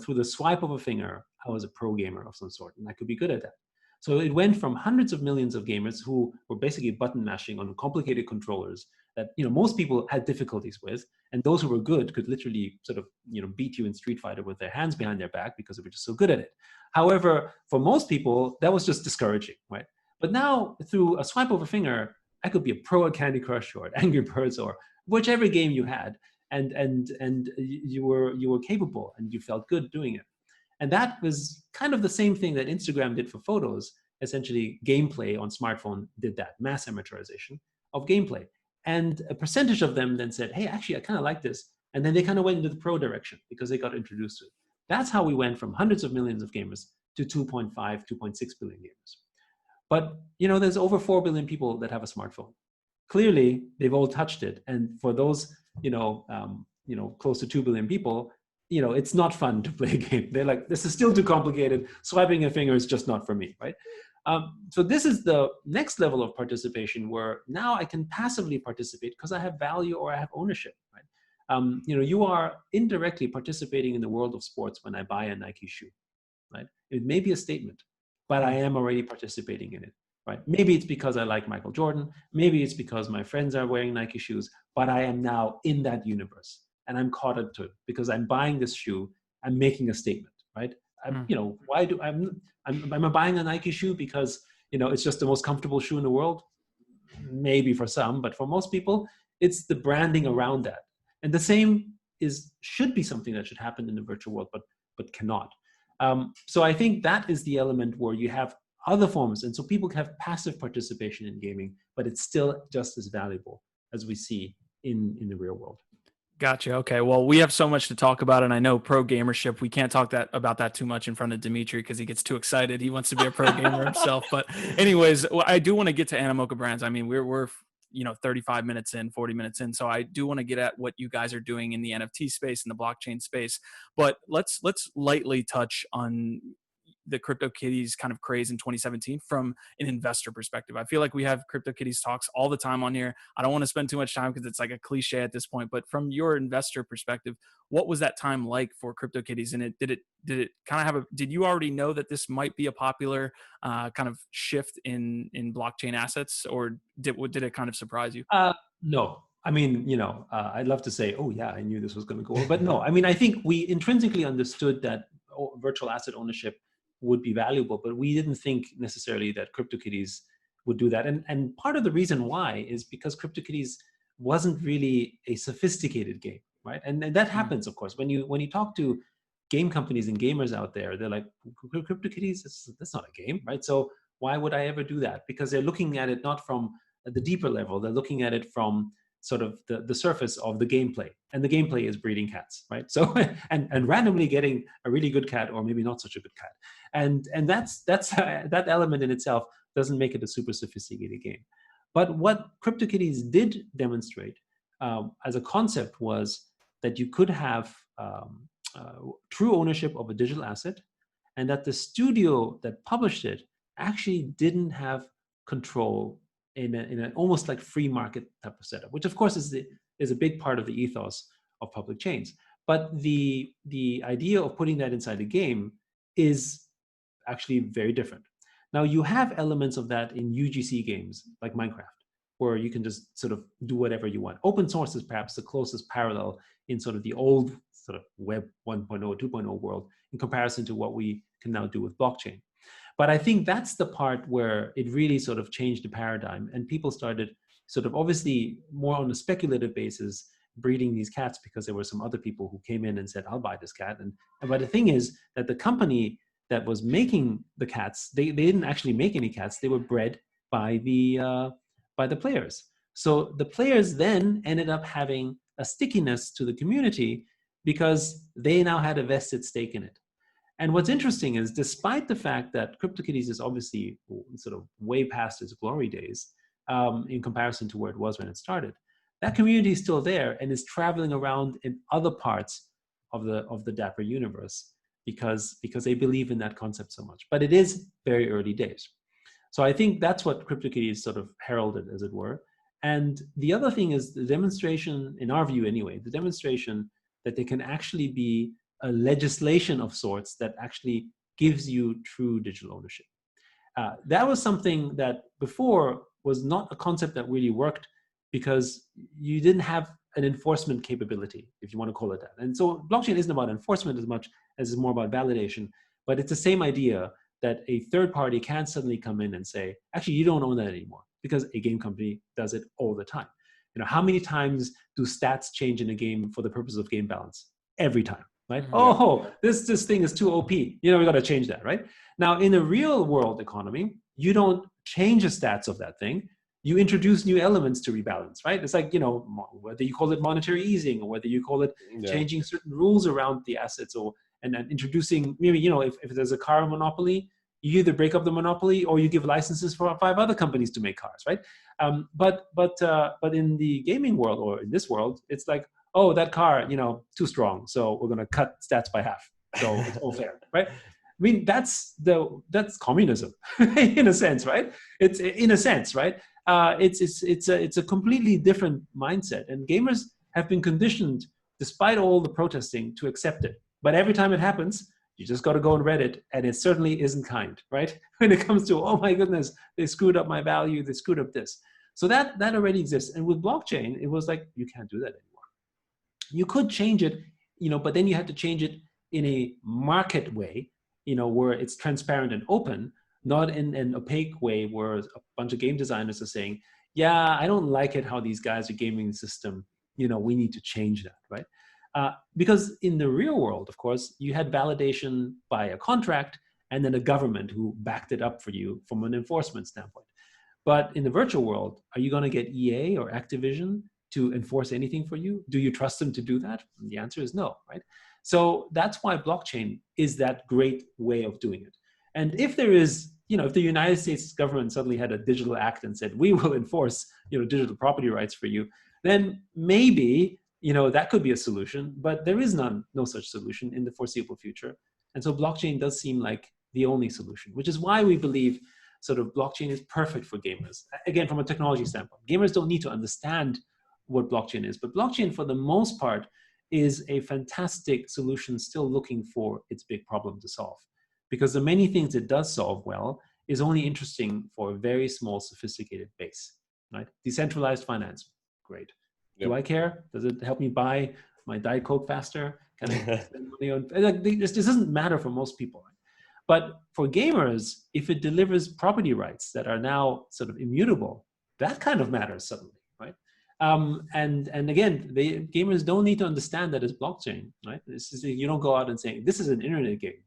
Through the swipe of a finger, I was a pro gamer of some sort, and I could be good at that. So it went from hundreds of millions of gamers who were basically button mashing on complicated controllers that most people had difficulties with, and those who were good could literally sort of beat you in Street Fighter with their hands behind their back because they were just so good at it. However, for most people, that was just discouraging, right? But now, through a swipe of a finger, I could be a pro at Candy Crush or at Angry Birds or whichever game you had, and you were capable and you felt good doing it. And that was kind of the same thing that Instagram did for photos. Essentially, gameplay on smartphone did that, mass amortization of gameplay. And a percentage of them then said, hey, actually, I kind of like this. And then they kind of went into the pro direction because they got introduced to it. That's how we went from hundreds of millions of gamers to 2.5, 2.6 billion gamers. But, there's over 4 billion people that have a smartphone. Clearly, they've all touched it. And for those, close to 2 billion people, it's not fun to play a game. They're like, this is still too complicated. Swiping a finger is just not for me, right? So this is the next level of participation where now I can passively participate because I have value or I have ownership, right? You are indirectly participating in the world of sports when I buy a Nike shoe, right? It may be a statement, but I am already participating in it, right? Maybe it's because I like Michael Jordan. Maybe it's because my friends are wearing Nike shoes, but I am now in that universe. And I'm caught into it because I'm buying this shoe. I'm making a statement, right? Why do am I buying a Nike shoe because it's just the most comfortable shoe in the world? Maybe for some, but for most people, it's the branding around that. And the same should be something that should happen in the virtual world, but cannot. So I think that is the element where you have other forms, and so people can have passive participation in gaming, but it's still just as valuable as we see in the real world. Gotcha. Okay. Well, we have so much to talk about, and I know pro gamership. We can't talk about that too much in front of Dimitri because he gets too excited. He wants to be a pro gamer himself. But anyways, I do want to get to Animoca Brands. I mean, we're 35 minutes in, 40 minutes in, so I do want to get at what you guys are doing in the NFT space and the blockchain space. But let's lightly touch on the CryptoKitties kind of craze in 2017 from an investor perspective. I feel like we have CryptoKitties talks all the time on here. I don't want to spend too much time because it's like a cliche at this point, but from your investor perspective, what was that time like for CryptoKitties? And did it kind of did you already know that this might be a popular kind of shift in blockchain assets, or did it kind of surprise you? No. I mean, I'd love to say, oh yeah, I knew this was going to go, but no. I mean, I think we intrinsically understood that virtual asset ownership would be valuable, but we didn't think necessarily that CryptoKitties would do that. And part of the reason why is because CryptoKitties wasn't really a sophisticated game, right? And that happens, of course, when you talk to game companies and gamers out there, they're like, CryptoKitties, that's not a game, right? So why would I ever do that? Because they're looking at it not from the deeper level, they're looking at it from sort of the surface of the gameplay, and the gameplay is breeding cats, right? So and randomly getting a really good cat or maybe not such a good cat, and that's that element in itself doesn't make it a super sophisticated game. But what CryptoKitties did demonstrate as a concept was that you could have true ownership of a digital asset, and that the studio that published it actually didn't have control in an almost like free market type of setup, which of course is a big part of the ethos of public chains. But the idea of putting that inside a game is actually very different. Now you have elements of that in UGC games like Minecraft, where you can just sort of do whatever you want. Open source is perhaps the closest parallel in sort of the old sort of Web 1.0, 2.0 world in comparison to what we can now do with blockchain. But I think that's the part where it really sort of changed the paradigm, and people started sort of obviously more on a speculative basis breeding these cats because there were some other people who came in and said, I'll buy this cat. And but the thing is that the company that was making the cats, they didn't actually make any cats. They were bred by the players. So the players then ended up having a stickiness to the community because they now had a vested stake in it. And what's interesting is, despite the fact that CryptoKitties is obviously sort of way past its glory days in comparison to where it was when it started, that community is still there and is traveling around in other parts of the Dapper universe because they believe in that concept so much. But it is very early days. So I think that's what CryptoKitties sort of heralded, as it were. And the other thing is the demonstration, in our view anyway, the demonstration that there can actually be a legislation of sorts that actually gives you true digital ownership. That was something that before was not a concept that really worked because you didn't have an enforcement capability, if you want to call it that. And so blockchain isn't about enforcement as much as it's more about validation, but it's the same idea that a third party can't suddenly come in and say, actually, you don't own that anymore, because a game company does it all the time. how many times do stats change in a game for the purpose of game balance? Every time, right? Mhm. Oh, this thing is too OP. We got to change that, right? Now, in a real world economy, you don't change the stats of that thing. You introduce new elements to rebalance, right? It's like, whether you call it monetary easing or whether you call it changing certain rules around the assets, and then introducing, maybe, if there's a car monopoly, you either break up the monopoly or you give licenses for 5 other companies to make cars, right? But in the gaming world, or in this world, it's like, oh, that car, too strong, so we're going to cut stats by half, so it's all fair, right? I mean, that's communism in a sense, right? It's in a sense, right? It's a completely different mindset, and gamers have been conditioned, despite all the protesting, to accept it. But every time it happens, you just got to go on Reddit, and it certainly isn't kind, right? When it comes to, oh my goodness, they screwed up my value, they screwed up this. So that already exists. And with blockchain, it was like, you can't do that anymore. You could change it, but then you had to change it in a market way, where it's transparent and open, not in an opaque way where a bunch of game designers are saying, yeah, I don't like it how these guys are gaming the system. We need to change that, right? Because in the real world, of course, you had validation by a contract and then a government who backed it up for you from an enforcement standpoint. But in the virtual world, are you going to get EA or Activision to enforce anything for you? Do you trust them to do that? And the answer is no, right? So that's why blockchain is that great way of doing it. And if there is, if the United States government suddenly had a digital act and said, we will enforce, digital property rights for you, then maybe, that could be a solution, but there is no such solution in the foreseeable future. And so blockchain does seem like the only solution, which is why we believe sort of blockchain is perfect for gamers. Again, from a technology standpoint, gamers don't need to understand what blockchain is, but blockchain for the most part is a fantastic solution still looking for its big problem to solve. Because the many things it does solve well is only interesting for a very small, sophisticated base, right? Decentralized finance, great. Yep. Do I care? Does it help me buy my Diet Coke faster? Can I spend money on? This doesn't matter for most people, right? But for gamers, if it delivers property rights that are now sort of immutable, that kind of matters suddenly, right? And again, gamers don't need to understand that it's blockchain, right? You don't go out and say, this is an internet game,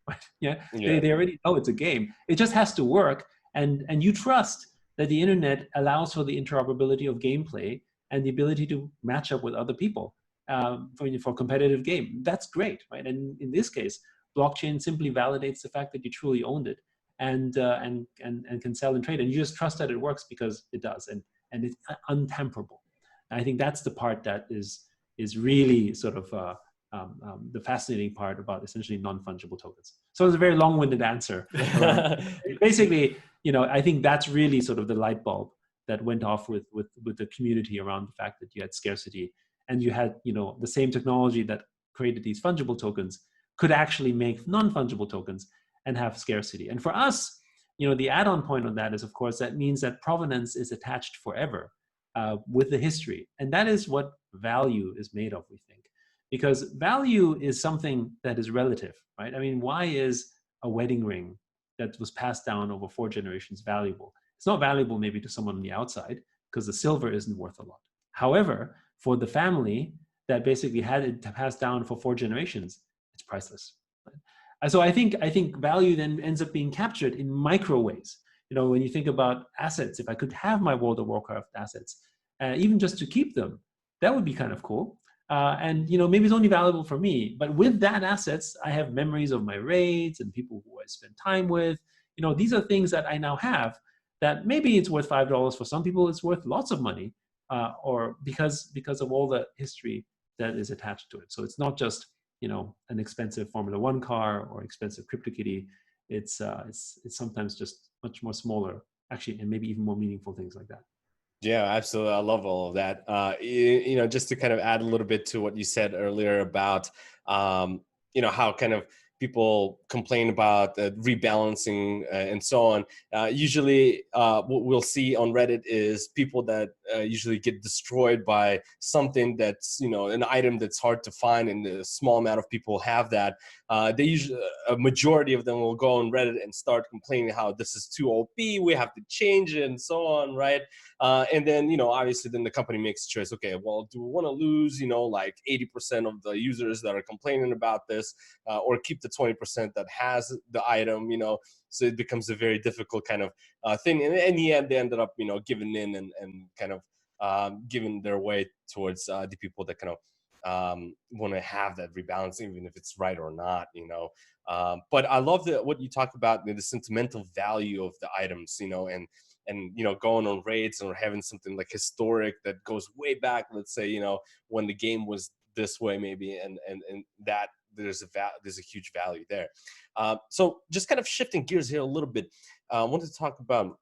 right? Yeah. They already know it's a game. It just has to work, and you trust that the internet allows for the interoperability of gameplay and the ability to match up with other people for a competitive game. That's great, right? And in this case, blockchain simply validates the fact that you truly owned it and can sell and trade, and you just trust that it works because it does, and it's untamperable. And I think that's the part that is really sort of the fascinating part about essentially non-fungible tokens. So it's a very long-winded answer. Basically, I think that's really sort of the light bulb that went off with the community around the fact that you had scarcity, and you had the same technology that created these fungible tokens could actually make non-fungible tokens and have scarcity. And for us, the add-on point on that is, of course, that means that provenance is attached forever with the history. And that is what value is made of, we think. Because value is something that is relative, right? I mean, why is a wedding ring that was passed down over 4 generations valuable? It's not valuable maybe to someone on the outside because the silver isn't worth a lot. However, for the family that basically had it passed down for 4 generations, it's priceless. Right? And so I think value then ends up being captured in micro ways. When you think about assets, if I could have my World of Warcraft assets, even just to keep them, that would be kind of cool. And maybe it's only valuable for me, but with that assets, I have memories of my raids and people who I spend time with. These are things that I now have that maybe it's worth $5 for some people. It's worth lots of money, or because of all the history that is attached to it. So it's not just an expensive Formula One car or expensive CryptoKitty. It's sometimes just much more smaller, actually, and maybe even more meaningful things like that. Yeah, absolutely. I love all of that. Just to kind of add a little bit to what you said earlier about, how kind of people complain about rebalancing and so on. Usually what we'll see on Reddit is people that usually get destroyed by something that's, an item that's hard to find, and a small amount of people have that. they usually, a majority of them will go on Reddit and start complaining how this is too OP, we have to change it and so on, right? And then, obviously then the company makes a choice. Okay, well, do we want to lose, like 80% of the users that are complaining about this, or keep the 20% that has the item, so it becomes a very difficult kind of thing. And in the end, they ended up, giving in and kind of giving their way towards the people that kind of want to have that rebalance, even if it's right or not, but I love what you talk about, the sentimental value of the items, and going on raids or having something like historic that goes way back, let's say, when the game was this way maybe, and that there's a huge value there. So just kind of shifting gears here a little bit, I wanted to talk about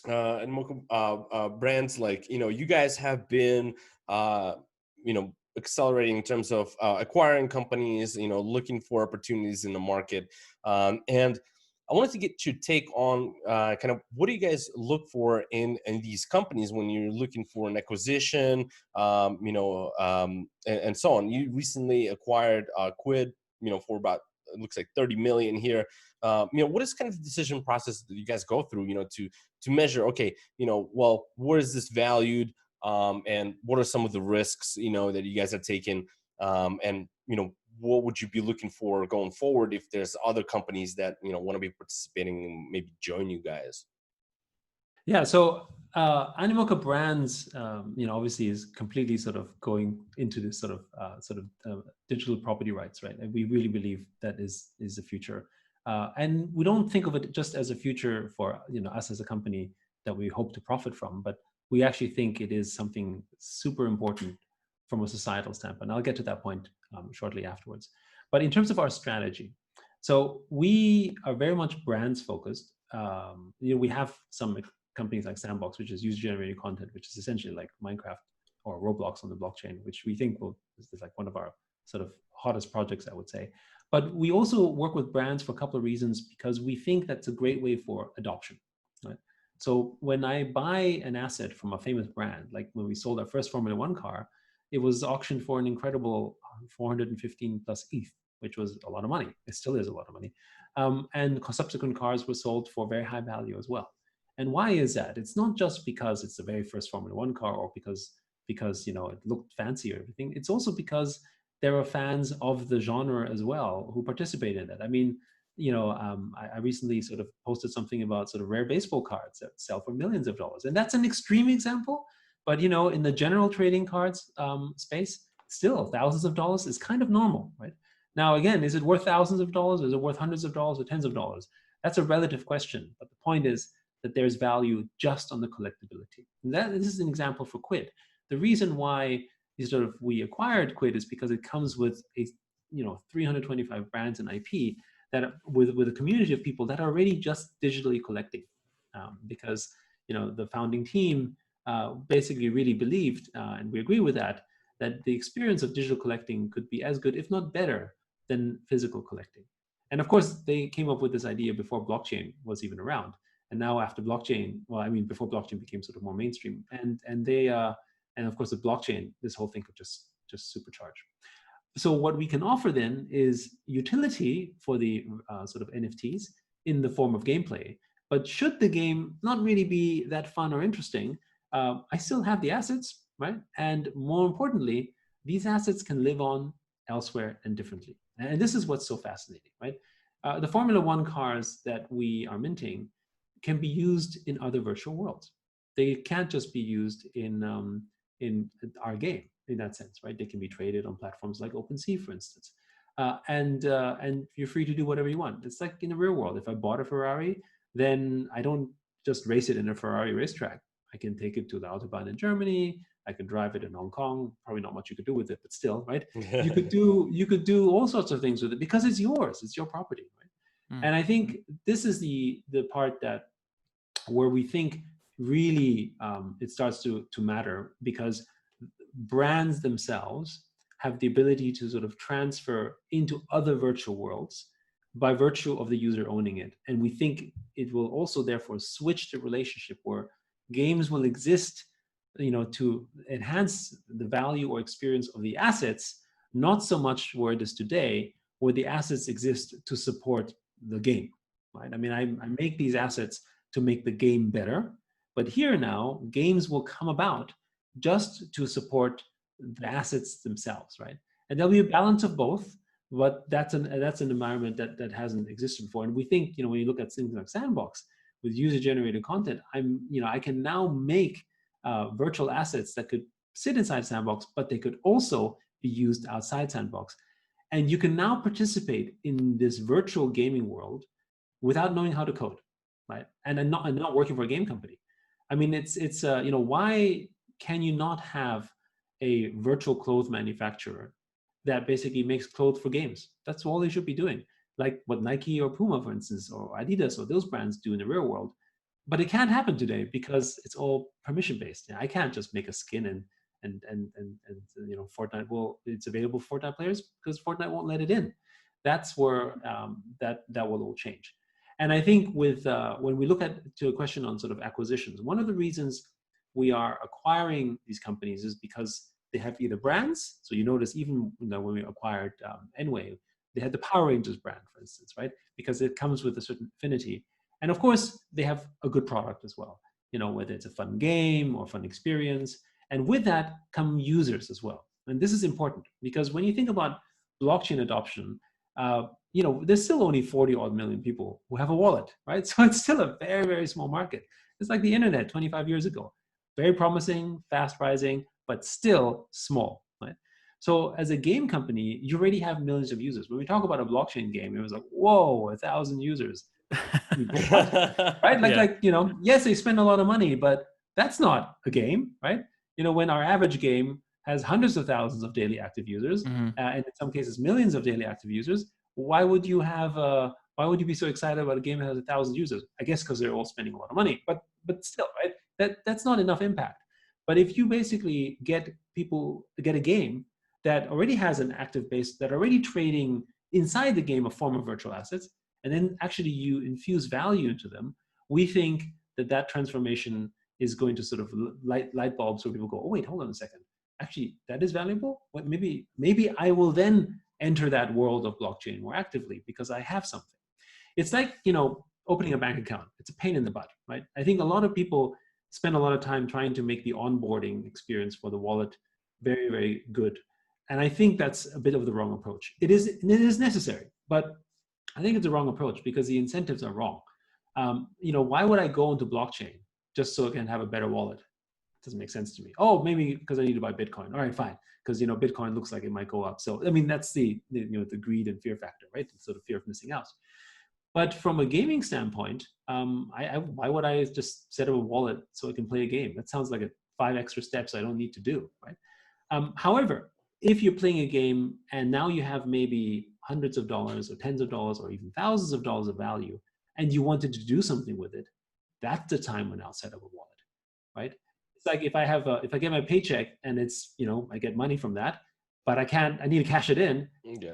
Animoca Brands. Like, you guys have been accelerating in terms of acquiring companies, looking for opportunities in the market. And I wanted to get your take on kind of what do you guys look for in these companies when you're looking for an acquisition, and so on. You recently acquired Quid, for about, it looks like 30 million here. What is kind of the decision process that you guys go through, to measure, okay, well, where is this valued? And what are some of the risks, that you guys have taken? And, what would you be looking for going forward if there's other companies that, want to be participating and maybe join you guys? Yeah, so Animoca Brands, obviously is completely sort of going into this sort of digital property rights, right? And we really believe that is the future. And we don't think of it just as a future for us as a company that we hope to profit from, but we actually think it is something super important from a societal standpoint. I'll get to that point shortly afterwards. But in terms of our strategy, so we are very much brands focused. We have some companies like Sandbox, which is user-generated content, which is essentially like Minecraft or Roblox on the blockchain, which we think is like one of our sort of hottest projects, I would say. But we also work with brands for a couple of reasons, because we think that's a great way for adoption, right? So when I buy an asset from a famous brand, like when we sold our first Formula One car, it was auctioned for an incredible 415 plus ETH, which was a lot of money. It still is a lot of money. And subsequent cars were sold for very high value as well. And why is that? It's not just because it's the very first Formula One car or because it looked fancy or everything. It's also because there are fans of the genre as well who participate in it. I mean, I recently sort of posted something about sort of rare baseball cards that sell for millions of dollars. And that's an extreme example, but in the general trading cards space, still thousands of dollars is kind of normal, right? Now, again, is it worth thousands of dollars? Is it worth hundreds of dollars or tens of dollars? That's a relative question. But the point is that there's value just on the collectability. And this is an example for Quid. The reason why we acquired Quid is because it comes with 325 brands and IP that with a community of people that are already just digitally collecting, because the founding team basically really believed, and we agree with that the experience of digital collecting could be as good, if not better, than physical collecting. And of course, they came up with this idea before blockchain was even around. And now after blockchain, before blockchain became sort of more mainstream, and of course, the blockchain, this whole thing could just supercharge. So what we can offer then is utility for the sort of NFTs in the form of gameplay. But should the game not really be that fun or interesting, I still have the assets, right? And more importantly, these assets can live on elsewhere and differently. And this is what's so fascinating, right? The Formula One cars that we are minting can be used in other virtual worlds. They can't just be used in our game in that sense, right? They can be traded on platforms like OpenSea, for instance. And you're free to do whatever you want. It's like in the real world. If I bought a Ferrari, then I don't just race it in a Ferrari racetrack. I can take it to the Autobahn in Germany. I can drive it in Hong Kong. Probably not much you could do with it, but still, right? You could do all sorts of things with it because it's yours. It's your property, right? And I think this is the part where we think really it starts to matter, because brands themselves have the ability to sort of transfer into other virtual worlds by virtue of the user owning it. And we think it will also therefore switch the relationship where games will exist, to enhance the value or experience of the assets, not so much where it is today, where the assets exist to support the game, right? I mean, I make these assets to make the game better, but here now, games will come about just to support the assets themselves, right? And there'll be a balance of both, but that's an environment that hasn't existed before. And we think, when you look at things like Sandbox with user-generated content, I can now make virtual assets that could sit inside Sandbox, but they could also be used outside Sandbox. And you can now participate in this virtual gaming world without knowing how to code, right? And not working for a game company. I mean, it's why can you not have a virtual clothes manufacturer that basically makes clothes for games? That's all they should be doing, like what Nike or Puma, for instance, or Adidas or those brands do in the real world. But it can't happen today because it's all permission based. I can't just make a skin and Fortnite, well, it's available for Fortnite players because Fortnite won't let it in. That's where that will all change. And I think with when we look to a question on sort of acquisitions, one of the reasons we are acquiring these companies is because they have either brands. So you notice even when we acquired Enwave, they had the Power Rangers brand, for instance, right? Because it comes with a certain affinity. And of course, they have a good product as well, whether it's a fun game or fun experience. And with that come users as well. And this is important because when you think about blockchain adoption, there's still only 40 odd million people who have a wallet, right? So it's still a very, very small market. It's like the internet 25 years ago. Very promising, fast rising, but still small, right? So as a game company, you already have millions of users. When we talk about a blockchain game, it was like, whoa, 1,000 users. Right? Yes, they spend a lot of money, but that's not a game, right? When our average game has hundreds of thousands of daily active users, and in some cases millions of daily active users, why would you be so excited about a game that has 1,000 users? I guess because they're all spending a lot of money, but still, right? That's not enough impact. But if you basically get a game that already has an active base, that are already trading inside the game a form of virtual assets, and then actually you infuse value into them, we think that transformation is going to sort of light bulbs where people go, oh wait, hold on a second. Actually, that is valuable. Well, maybe I will then enter that world of blockchain more actively because I have something. It's like, opening a bank account. It's a pain in the butt, right? I think a lot of people spend a lot of time trying to make the onboarding experience for the wallet very, very good. And I think that's a bit of the wrong approach. It is necessary, but I think it's a wrong approach because the incentives are wrong. Why would I go into blockchain just so I can have a better wallet? It doesn't make sense to me. Oh, maybe because I need to buy Bitcoin. All right, fine. Because Bitcoin looks like it might go up. So I mean, that's the greed and fear factor, right? The sort of fear of missing out. But from a gaming standpoint, why would I just set up a wallet so I can play a game? That sounds like 5 extra steps I don't need to do, right? However, if you're playing a game and now you have maybe hundreds of dollars or tens of dollars or even thousands of dollars of value, and you wanted to do something with it, that's the time when I'll set up a wallet, right? It's like if I get my paycheck and it's, I get money from that, but I need to cash it in,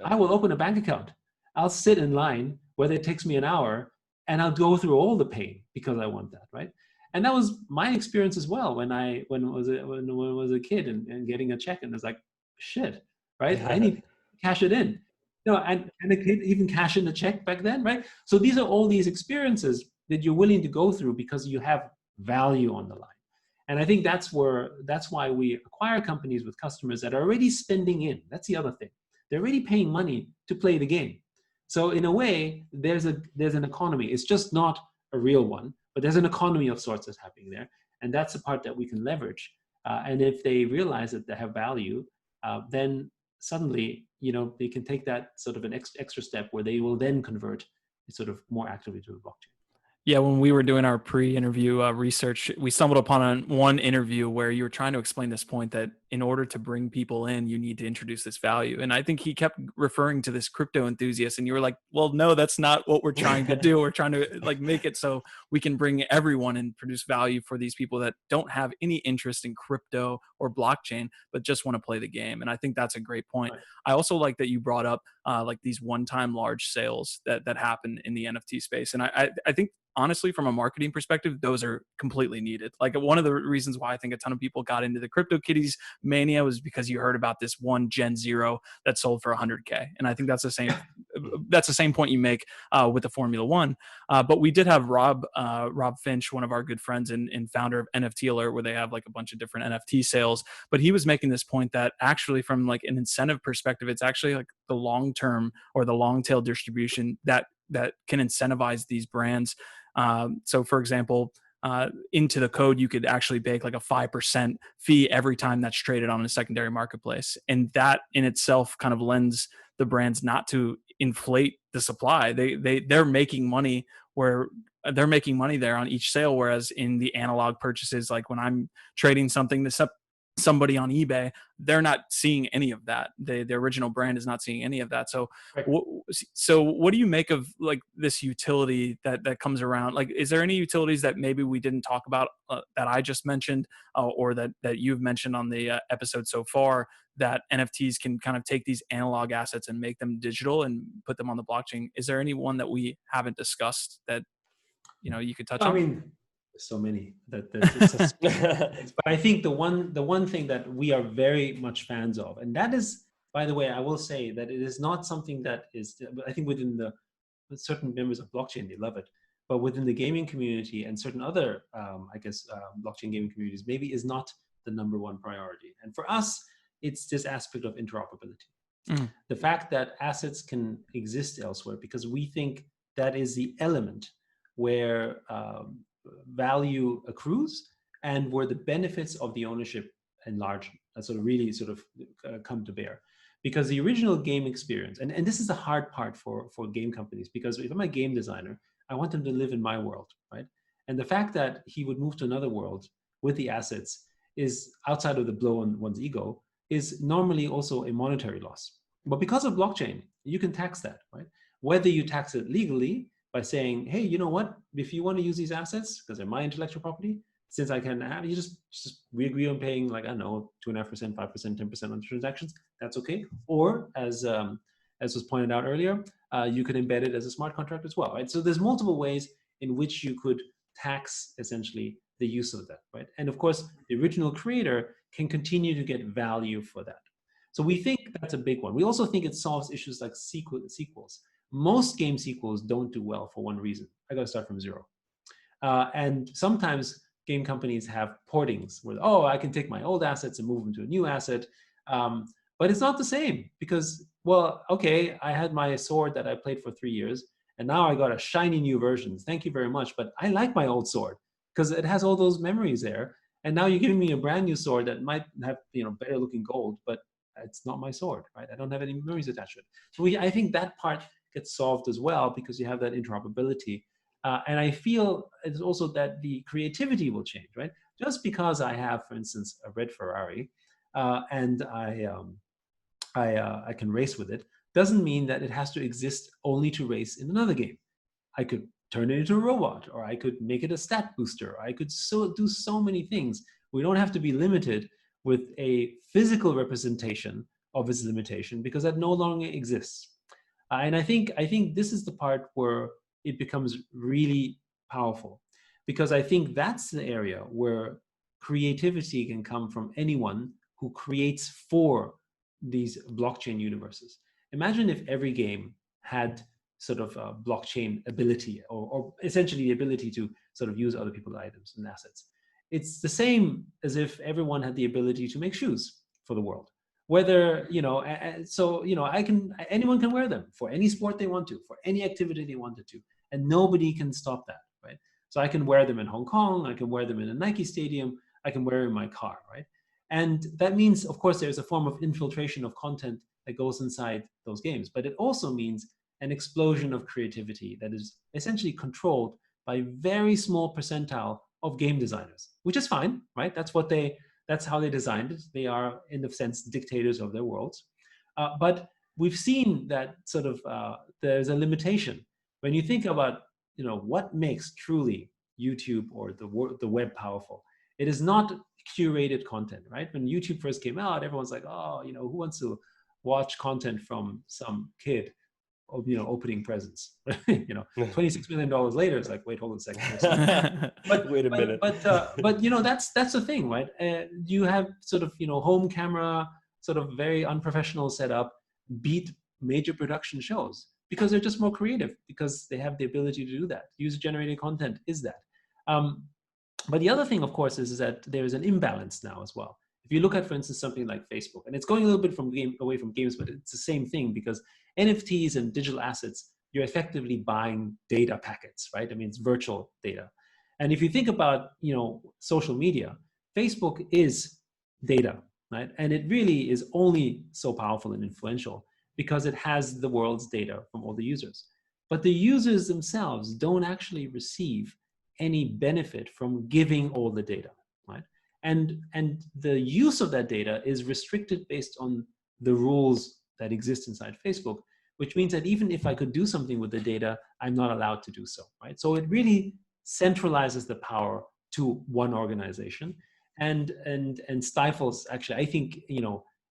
I will open a bank account. I'll sit in line, whether it takes me an hour, and I'll go through all the pain because I want that, right? And that was my experience as well when I was a kid and getting a check, and it's like, shit, right? I need to cash it in. And I could even cash in the check back then, right? So these are all these experiences that you're willing to go through because you have value on the line. And I think that's why we acquire companies with customers that are already spending in. That's the other thing. They're already paying money to play the game. So in a way, there's an economy. It's just not a real one, but there's an economy of sorts that's happening there. And that's the part that we can leverage. And if they realize that they have value, then suddenly, they can take that sort of an extra step where they will then convert sort of more actively to the blockchain. Yeah, when we were doing our pre-interview research, we stumbled upon one interview where you were trying to explain this point that in order to bring people in, you need to introduce this value. And I think he kept referring to this crypto enthusiast, and you were like, well, no, that's not what we're trying to do. We're trying to make it so we can bring everyone and produce value for these people that don't have any interest in crypto or blockchain, but just want to play the game. And I think that's a great point. Right. I also like that you brought up these one-time large sales that happen in the NFT space. And I think honestly, from a marketing perspective, those are completely needed. Like one of the reasons why I think a ton of people got into the CryptoKitties mania was because you heard about this one Gen Zero that sold for 100K, and I think that's the same point you make with the Formula One. But we did have Rob Finch, one of our good friends and founder of NFT Alert, where they have like a bunch of different NFT sales. But he was making this point that actually, from like an incentive perspective, it's actually like the long term or the long tail distribution that can incentivize these brands. So, for example, into the code, you could actually bake like a 5% fee every time that's traded on a secondary marketplace, and that in itself kind of lends the brands not to inflate the supply. They're making money where they're making money there on each sale, whereas in the analog purchases, like when I'm trading something to somebody on eBay, they're not seeing any of that. The original brand is not seeing any of that. So, Right. so what do you make of like this utility that comes around? Like, is there any utilities that maybe we didn't talk about that I just mentioned, or that you've mentioned on the episode so far, that NFTs can kind of take these analog assets and make them digital and put them on the blockchain? Is there any one that we haven't discussed that you could touch I on? mean, there's so many that it's but I think the one thing that we are very much fans of, and that is, by the way, I will say that it is not something that is, I think within the certain members of blockchain, they love it, but within the gaming community and certain other, blockchain gaming communities, maybe is not the number one priority. And for us, it's this aspect of interoperability. The fact that assets can exist elsewhere, because we think that is the element where value accrues and where the benefits of the ownership enlarge really come to bear. Because the original game experience, and this is the hard part for game companies, because if I'm a game designer, I want them to live in my world, right? And the fact that he would move to another world with the assets is outside of the blow on one's ego, is normally also a monetary loss. But because of blockchain, you can tax that, right? Whether you tax it legally by saying, hey, you know what? If you want to use these assets, because they're my intellectual property, since I can have, you just we agree on paying, like, I don't know, 2.5%, 5%, 10% on transactions. That's okay. Or as was pointed out earlier, you could embed it as a smart contract as well, right? So there's multiple ways in which you could tax essentially the use of that, right? And of course, the original creator can continue to get value for that. So we think that's a big one. We also think it solves issues like sequels. Most game sequels don't do well for one reason. I got to start from zero. And sometimes game companies have portings where, I can take my old assets and move them to a new asset. But it's not the same because, well, okay, I had my sword that I played for 3 years, and now I got a shiny new version. Thank you very much. But I like my old sword because it has all those memories there. And now you're giving me a brand new sword that might have, better looking gold, but it's not my sword, right? I don't have any memories attached to it. So I think that part gets solved as well because you have that interoperability. And I feel it's also that the creativity will change, right? Just because I have, for instance, a red Ferrari and I can race with it, doesn't mean that it has to exist only to race in another game. I could turn it into a robot, or I could make it a stat booster, or I could do so many things. We don't have to be limited with a physical representation of its limitation because that no longer exists. And I think this is the part where it becomes really powerful, because I think that's the area where creativity can come from anyone who creates for these blockchain universes. Imagine if every game had sort of a blockchain ability, or essentially the ability to sort of use other people's items and assets. It's the same as if everyone had the ability to make shoes for the world. Whether, anyone can wear them for any sport they want to, for any activity they wanted to, and nobody can stop that, right? So I can wear them in Hong Kong, I can wear them in a Nike stadium, I can wear them in my car, right? And that means, of course, there's a form of infiltration of content that goes inside those games, but it also means an explosion of creativity that is essentially controlled by a very small percentile of game designers, which is fine, right? That's how they designed it. They are, in a sense, dictators of their worlds. But we've seen that sort of there's a limitation. When you think about, what makes truly YouTube or the web powerful, it is not curated content, right? When YouTube first came out, everyone's like, who wants to watch content from some kid? opening presents. $26 million later, it's like, wait, hold on a second. But wait a minute. But that's the thing, right? You have sort of home camera, sort of very unprofessional setup beat major production shows because they're just more creative, because they have the ability to do that. User-generated content is that. But the other thing, of course, is that there is an imbalance now as well. If you look at, for instance, something like Facebook, and it's going a little bit away from games, but it's the same thing, because NFTs and digital assets, you're effectively buying data packets, right? I mean, it's virtual data. And if you think about, social media, Facebook is data, right? And it really is only so powerful and influential because it has the world's data from all the users. But the users themselves don't actually receive any benefit from giving all the data, right? And the use of that data is restricted based on the rules that exist inside Facebook, which means that even if I could do something with the data, I'm not allowed to do so, right? So it really centralizes the power to one organization and stifles, actually, I think,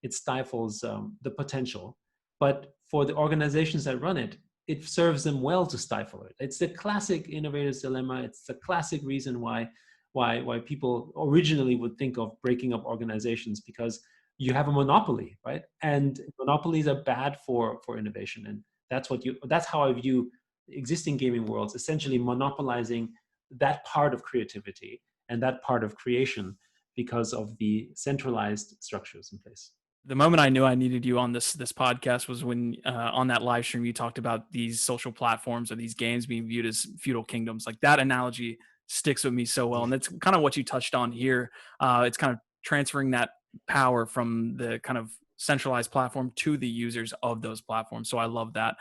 it stifles the potential. But for the organizations that run it, it serves them well to stifle it. It's the classic innovator's dilemma. It's the classic reason why people originally would think of breaking up organizations, because you have a monopoly, right? And monopolies are bad for innovation. And that's how I view existing gaming worlds, essentially monopolizing that part of creativity and that part of creation because of the centralized structures in place. The moment I knew I needed you on this podcast was when on that live stream you talked about these social platforms or these games being viewed as feudal kingdoms. Like, that analogy sticks with me so well, and that's kind of what you touched on here. It's kind of transferring that power from the kind of centralized platform to the users of those platforms. So I love that.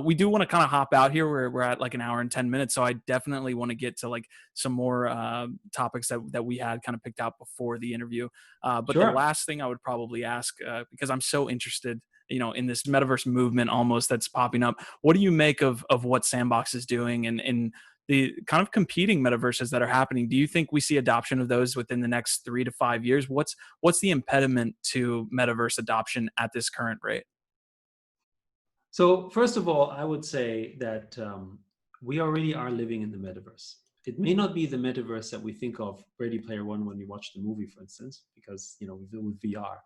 We do want to kind of hop out here. We're at like an hour and 10 minutes. So I definitely want to get to like some more topics that we had kind of picked out before the interview. But Sure. The last thing I would probably ask, because I'm so interested, in this metaverse movement almost that's popping up, what do you make of what Sandbox is doing and the kind of competing metaverses that are happening? Do you think we see adoption of those within the next 3 to 5 years? What's the impediment to metaverse adoption at this current rate? So first of all, I would say that we already are living in the metaverse. It may not be the metaverse that we think of Ready Player One when you watch the movie, for instance, because with VR,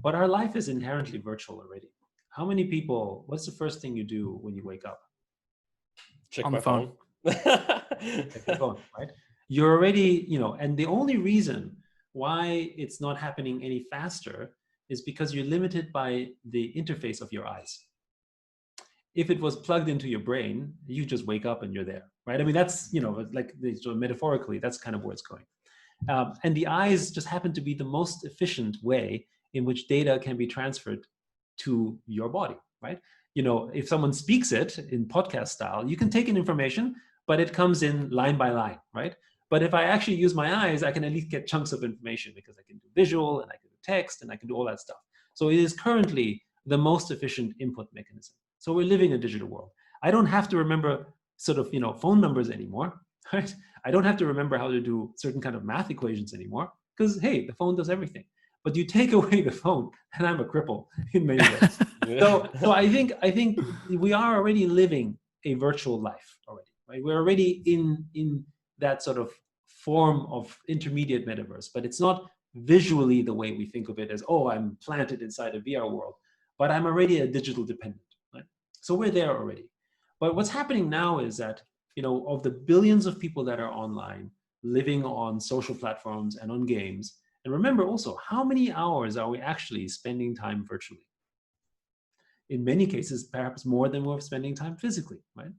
but our life is inherently virtual already. How many people? What's the first thing you do when you wake up? Check On my the phone. Check the phone, right? You're already, and the only reason why it's not happening any faster is because you're limited by the interface of your eyes. If it was plugged into your brain, you just wake up and you're there, right? I mean, that's, like sort of metaphorically, that's kind of where it's going. And the eyes just happen to be the most efficient way in which data can be transferred to your body, right? If someone speaks it in podcast style, you can take in information, but it comes in line by line, right? But if I actually use my eyes, I can at least get chunks of information because I can do visual and I can do text and I can do all that stuff. So it is currently the most efficient input mechanism. So we're living in a digital world. I don't have to remember sort of, phone numbers anymore, right? I don't have to remember how to do certain kind of math equations anymore because, hey, the phone does everything. But you take away the phone and I'm a cripple in many ways. So I think we are already living a virtual life already, right? We're already in that sort of form of intermediate metaverse, but it's not visually the way we think of it as, oh, I'm planted inside a VR world, but I'm already a digital dependent, right? So we're there already. But what's happening now is that, of the billions of people that are online, living on social platforms and on games, and remember also, how many hours are we actually spending time virtually? In many cases, perhaps more than we're spending time physically, right?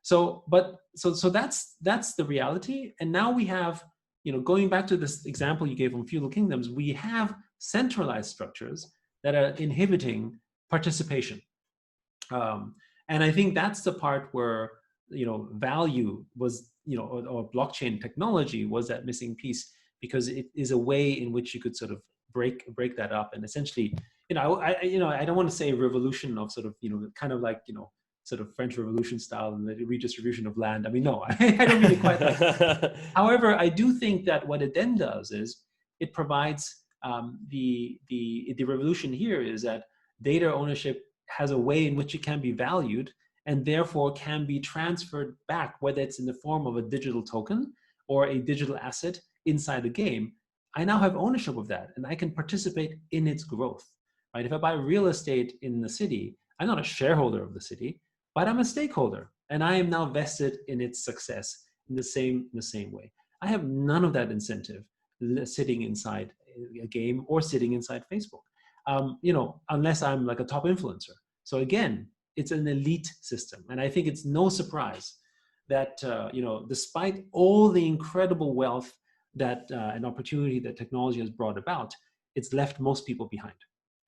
So that's the reality. And now we have, going back to this example you gave on feudal kingdoms, we have centralized structures that are inhibiting participation. And I think that's the part where, value was, or blockchain technology was that missing piece, because it is a way in which you could sort of break that up and essentially, I don't want to say a revolution of sort of, kind of like, sort of French Revolution style and the redistribution of land. I mean, no, I don't really quite like that. However, I do think that what it then does is it provides the revolution here is that data ownership has a way in which it can be valued and therefore can be transferred back, whether it's in the form of a digital token or a digital asset inside the game, I now have ownership of that and I can participate in its growth, right? If I buy real estate in the city, I'm not a shareholder of the city, but I'm a stakeholder and I am now vested in its success in the same way. I have none of that incentive sitting inside a game or sitting inside Facebook, unless I'm like a top influencer. So again, it's an elite system. And I think it's no surprise that, despite all the incredible wealth that and opportunity that technology has brought about, it's left most people behind.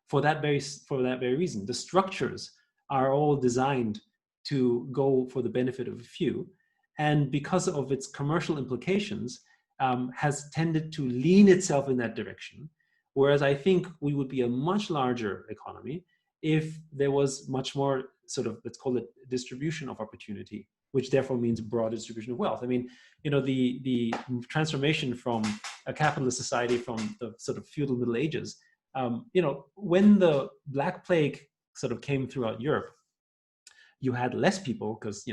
For that very reason, the structures are all designed to go for the benefit of a few, and because of its commercial implications, has tended to lean itself in that direction. Whereas I think we would be a much larger economy if there was much more sort of, let's call it, distribution of opportunity, which therefore means broad distribution of wealth. I mean, the transformation from a capitalist society from the sort of feudal Middle Ages, when the Black Plague sort of came throughout Europe, you had less people because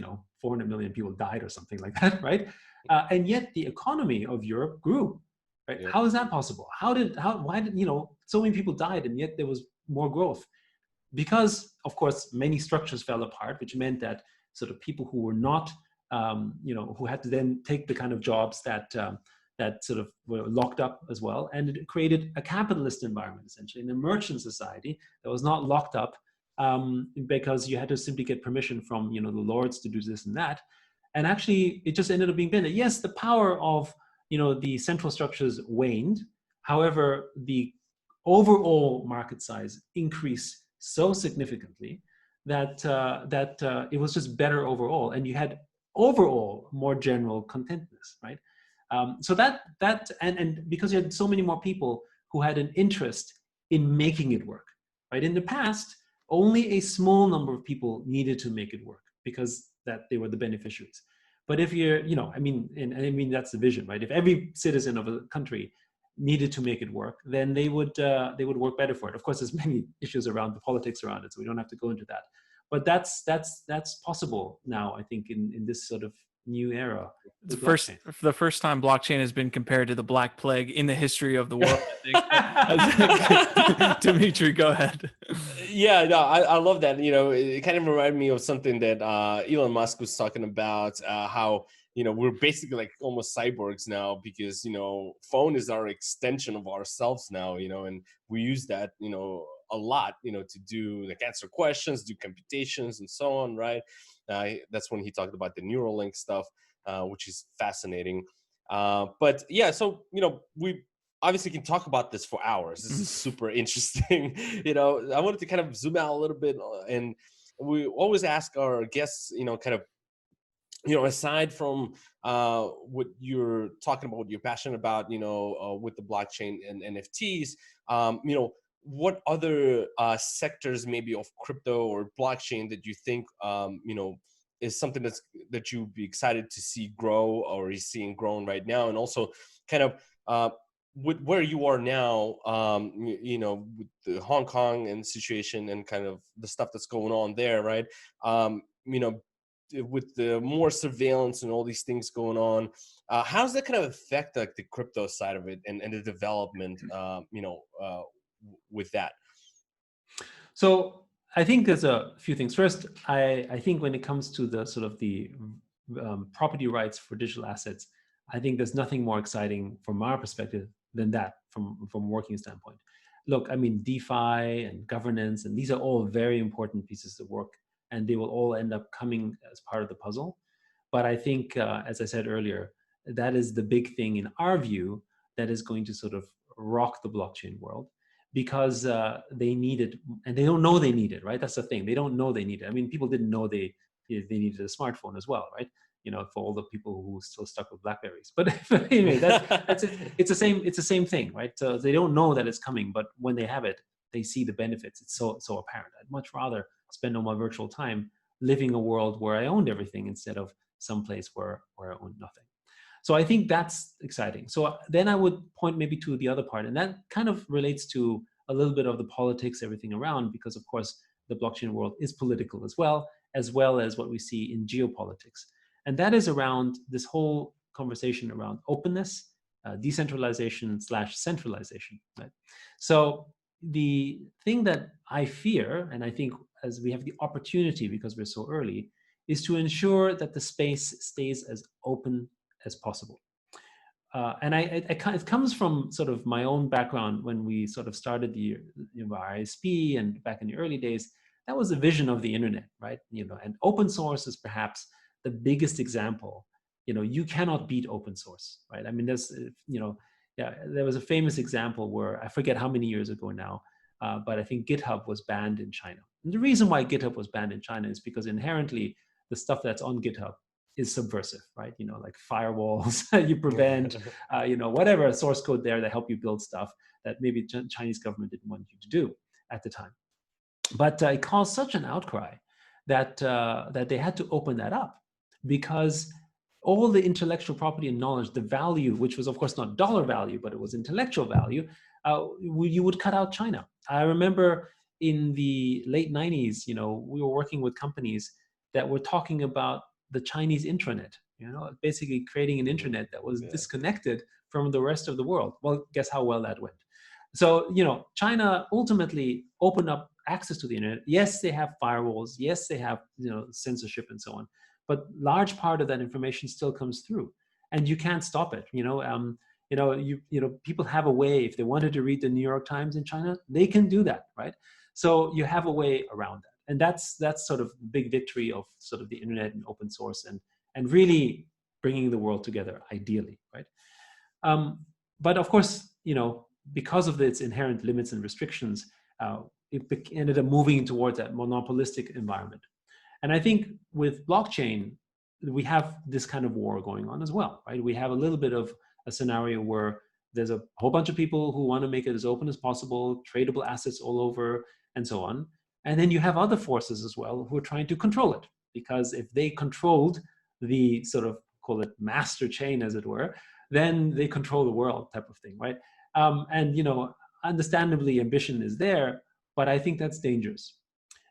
400 million people died or something like that, right? And yet the economy of Europe grew, right? Yeah. How is that possible? Why did so many people died and yet there was more growth? Because of course many structures fell apart, which meant that sort of people who were not, who had to then take the kind of jobs that sort of were locked up as well, and it created a capitalist environment essentially, in a merchant society that was not locked up. Because you had to simply get permission from the lords to do this and that, and actually it just ended up being bended. Yes, the power of the central structures waned. However, the overall market size increased so significantly that it was just better overall, and you had overall more general contentness, right? So that and because you had so many more people who had an interest in making it work, right? In the past, only a small number of people needed to make it work because that they were the beneficiaries. But if you're, I mean that's the vision, right? If every citizen of a country needed to make it work, then they would work better for it. Of course, there's many issues around the politics around it, so we don't have to go into that. But that's possible now, I think, in this sort of new era. The first time blockchain has been compared to the Black Plague in the history of the world, I think. Dimitri, go ahead. Yeah, no, I love that. It kind of reminded me of something that Elon Musk was talking about, how we're basically like almost cyborgs now because phone is our extension of ourselves now, and we use that a lot to do, like, answer questions, do computations and so on, right? That's when he talked about the Neuralink stuff, which is fascinating. But yeah, so we obviously can talk about this for hours. This is super interesting. I wanted to kind of zoom out a little bit, and we always ask our guests, kind of, aside from what you're talking about, what you're passionate about, with the blockchain and NFTs, what other sectors maybe of crypto or blockchain that you think, is something that you'd be excited to see grow or is seeing grown right now, and also kind of with where you are now, with the Hong Kong and situation and kind of the stuff that's going on there, right? With the more surveillance and all these things going on, how does that kind of affect like the crypto side of it and the development, with that? So I think there's a few things. First, I think when it comes to the sort of the property rights for digital assets, I think there's nothing more exciting from our perspective than that from a working standpoint. Look, I mean, DeFi and governance, and these are all very important pieces of work, and they will all end up coming as part of the puzzle. But I think, as I said earlier, that is the big thing in our view that is going to sort of rock the blockchain world, because they need it, and they don't know they need it, right? That's the thing. They don't know they need it. I mean, people didn't know they needed a smartphone as well, right? For all the people who still stuck with Blackberries. But anyway, that's it. It's the same thing, right? So they don't know that it's coming, but when they have it, they see the benefits. It's so apparent. I'd much rather spend all my virtual time living a world where I owned everything instead of some place where I owned nothing. So I think that's exciting. So then I would point maybe to the other part, and that kind of relates to a little bit of the politics, everything around, because of course the blockchain world is political as well. as well as what we see in geopolitics. And that is around this whole conversation around openness, decentralization / centralization. Right? So the thing that I fear, and I think as we have the opportunity because we're so early, is to ensure that the space stays as open as possible. And it comes from sort of my own background when we sort of started the our ISP and back in the early days. That was the vision of the internet, right? And open source is perhaps the biggest example. You cannot beat open source, right? I mean, yeah, there was a famous example where I forget how many years ago now, but I think GitHub was banned in China. And the reason why GitHub was banned in China is because inherently the stuff that's on GitHub is subversive, right? Like firewalls, you prevent, whatever source code there that help you build stuff that maybe Chinese government didn't want you to do at the time. But it caused such an outcry that they had to open that up, because all the intellectual property and knowledge, the value, which was of course not dollar value, but it was intellectual value, you would cut out China. I remember in the late 90s, we were working with companies that were talking about the Chinese intranet, basically creating an internet that was disconnected from the rest of the world. Well, guess how well that went. So, China ultimately opened up access to the internet. Yes, they have firewalls. Yes, they have, censorship and so on. But large part of that information still comes through, and you can't stop it. People have a way. If they wanted to read the New York Times in China, they can do that, right? So you have a way around that. And that's sort of the big victory of sort of the internet and open source and really bringing the world together, ideally, right? But of course, because of its inherent limits and restrictions, it ended up moving towards that monopolistic environment. And I think with blockchain, we have this kind of war going on as well, right? We have a little bit of a scenario where there's a whole bunch of people who want to make it as open as possible, tradable assets all over, and so on. And then you have other forces as well who are trying to control it, because if they controlled the sort of, call it master chain, as it were, then they control the world type of thing, right? And understandably, ambition is there, but I think that's dangerous.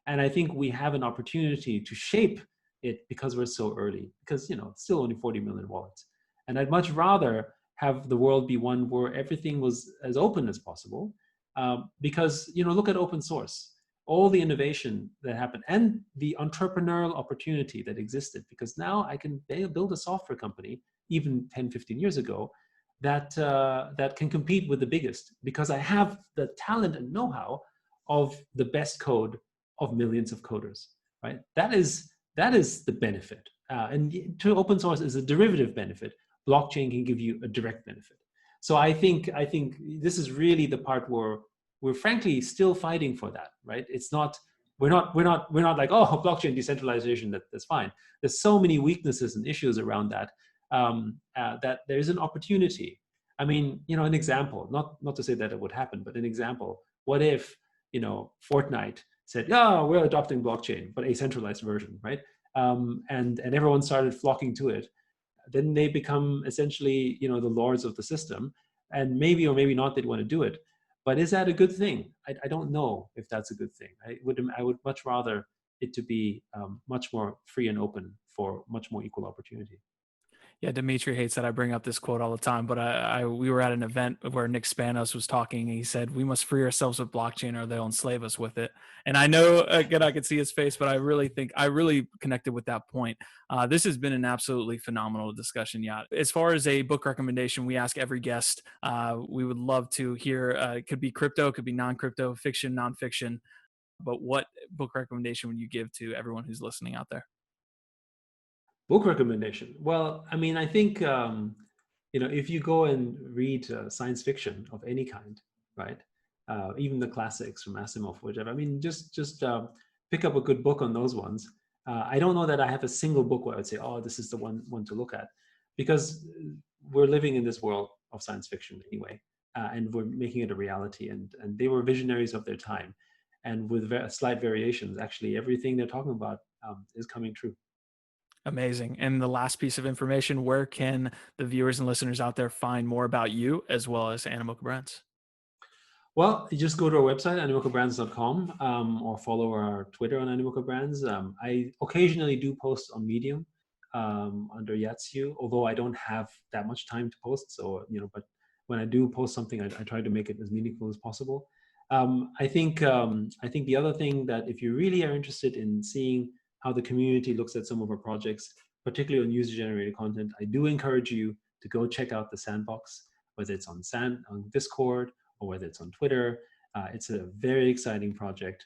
And I think we have an opportunity to shape it because we're so early, because, it's still only 40 million wallets. And I'd much rather have the world be one where everything was as open as possible, because, look at open source. All the innovation that happened and the entrepreneurial opportunity that existed, because now I can build a software company, even 10, 15 years ago, that can compete with the biggest, because I have the talent and know-how of the best code of millions of coders, right? That is the benefit. And to open source is a derivative benefit. Blockchain can give you a direct benefit. So I think this is really the part where we're frankly still fighting for that, right? It's not, we're not like, oh, blockchain decentralization, that's fine. There's so many weaknesses and issues around that, that there's an opportunity. I mean, an example, not to say that it would happen, but an example. What if, Fortnite said, oh, we're adopting blockchain, but a centralized version, right? And everyone started flocking to it. Then they become essentially, the lords of the system, and maybe or maybe not they'd want to do it. But is that a good thing? I don't know if that's a good thing. I would much rather it to be much more free and open for much more equal opportunity. Yeah, Dimitri hates that I bring up this quote all the time, but we were at an event where Nick Spanos was talking, and he said, "We must free ourselves with blockchain, or they'll enslave us with it." And I know, again, I could see his face, but I really connected with that point. This has been an absolutely phenomenal discussion, Yat. As far as a book recommendation, we ask every guest. We would love to hear. It could be crypto, could be non-crypto, fiction, nonfiction. But what book recommendation would you give to everyone who's listening out there? Book recommendation. Well, I mean, I think, if you go and read science fiction of any kind, right? Even the classics from Asimov, whichever. I mean, just pick up a good book on those ones. I don't know that I have a single book where I would say, oh, this is the one to look at, because we're living in this world of science fiction anyway, and we're making it a reality. And they were visionaries of their time, and with slight variations, actually, everything they're talking about is coming true. Amazing. And the last piece of information, where can the viewers and listeners out there find more about you as well as Animoca Brands? Well, you just go to our website, animocabrands.com, or follow our Twitter on Animoca Brands. I occasionally do post on Medium under Yat Siu, although I don't have that much time to post. So, but when I do post something, I try to make it as meaningful as possible. I think the other thing that if you really are interested in seeing how the community looks at some of our projects, particularly on user-generated content, I do encourage you to go check out the Sandbox, whether it's on Discord or whether it's on Twitter. It's a very exciting project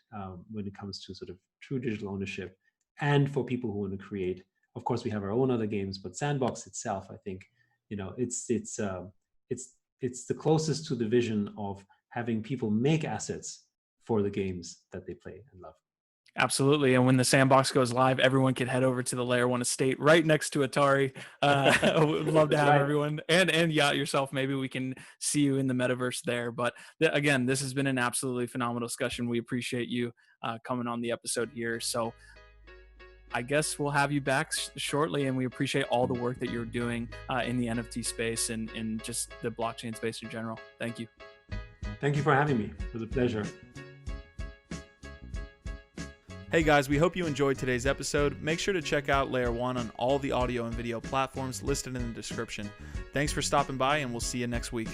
when it comes to sort of true digital ownership and for people who want to create. Of course, we have our own other games, but Sandbox itself, I think, it's the closest to the vision of having people make assets for the games that they play and love. Absolutely. And when the Sandbox goes live, everyone can head over to the Layer 1 estate right next to Atari. Would love to have everyone and Yat yourself. Maybe we can see you in the metaverse there. But again, this has been an absolutely phenomenal discussion. We appreciate you coming on the episode here. So I guess we'll have you back shortly, and we appreciate all the work that you're doing in the NFT space and just the blockchain space in general. Thank you. Thank you for having me. It was a pleasure. Hey guys, we hope you enjoyed today's episode. Make sure to check out Layer 1 on all the audio and video platforms listed in the description. Thanks for stopping by, and we'll see you next week.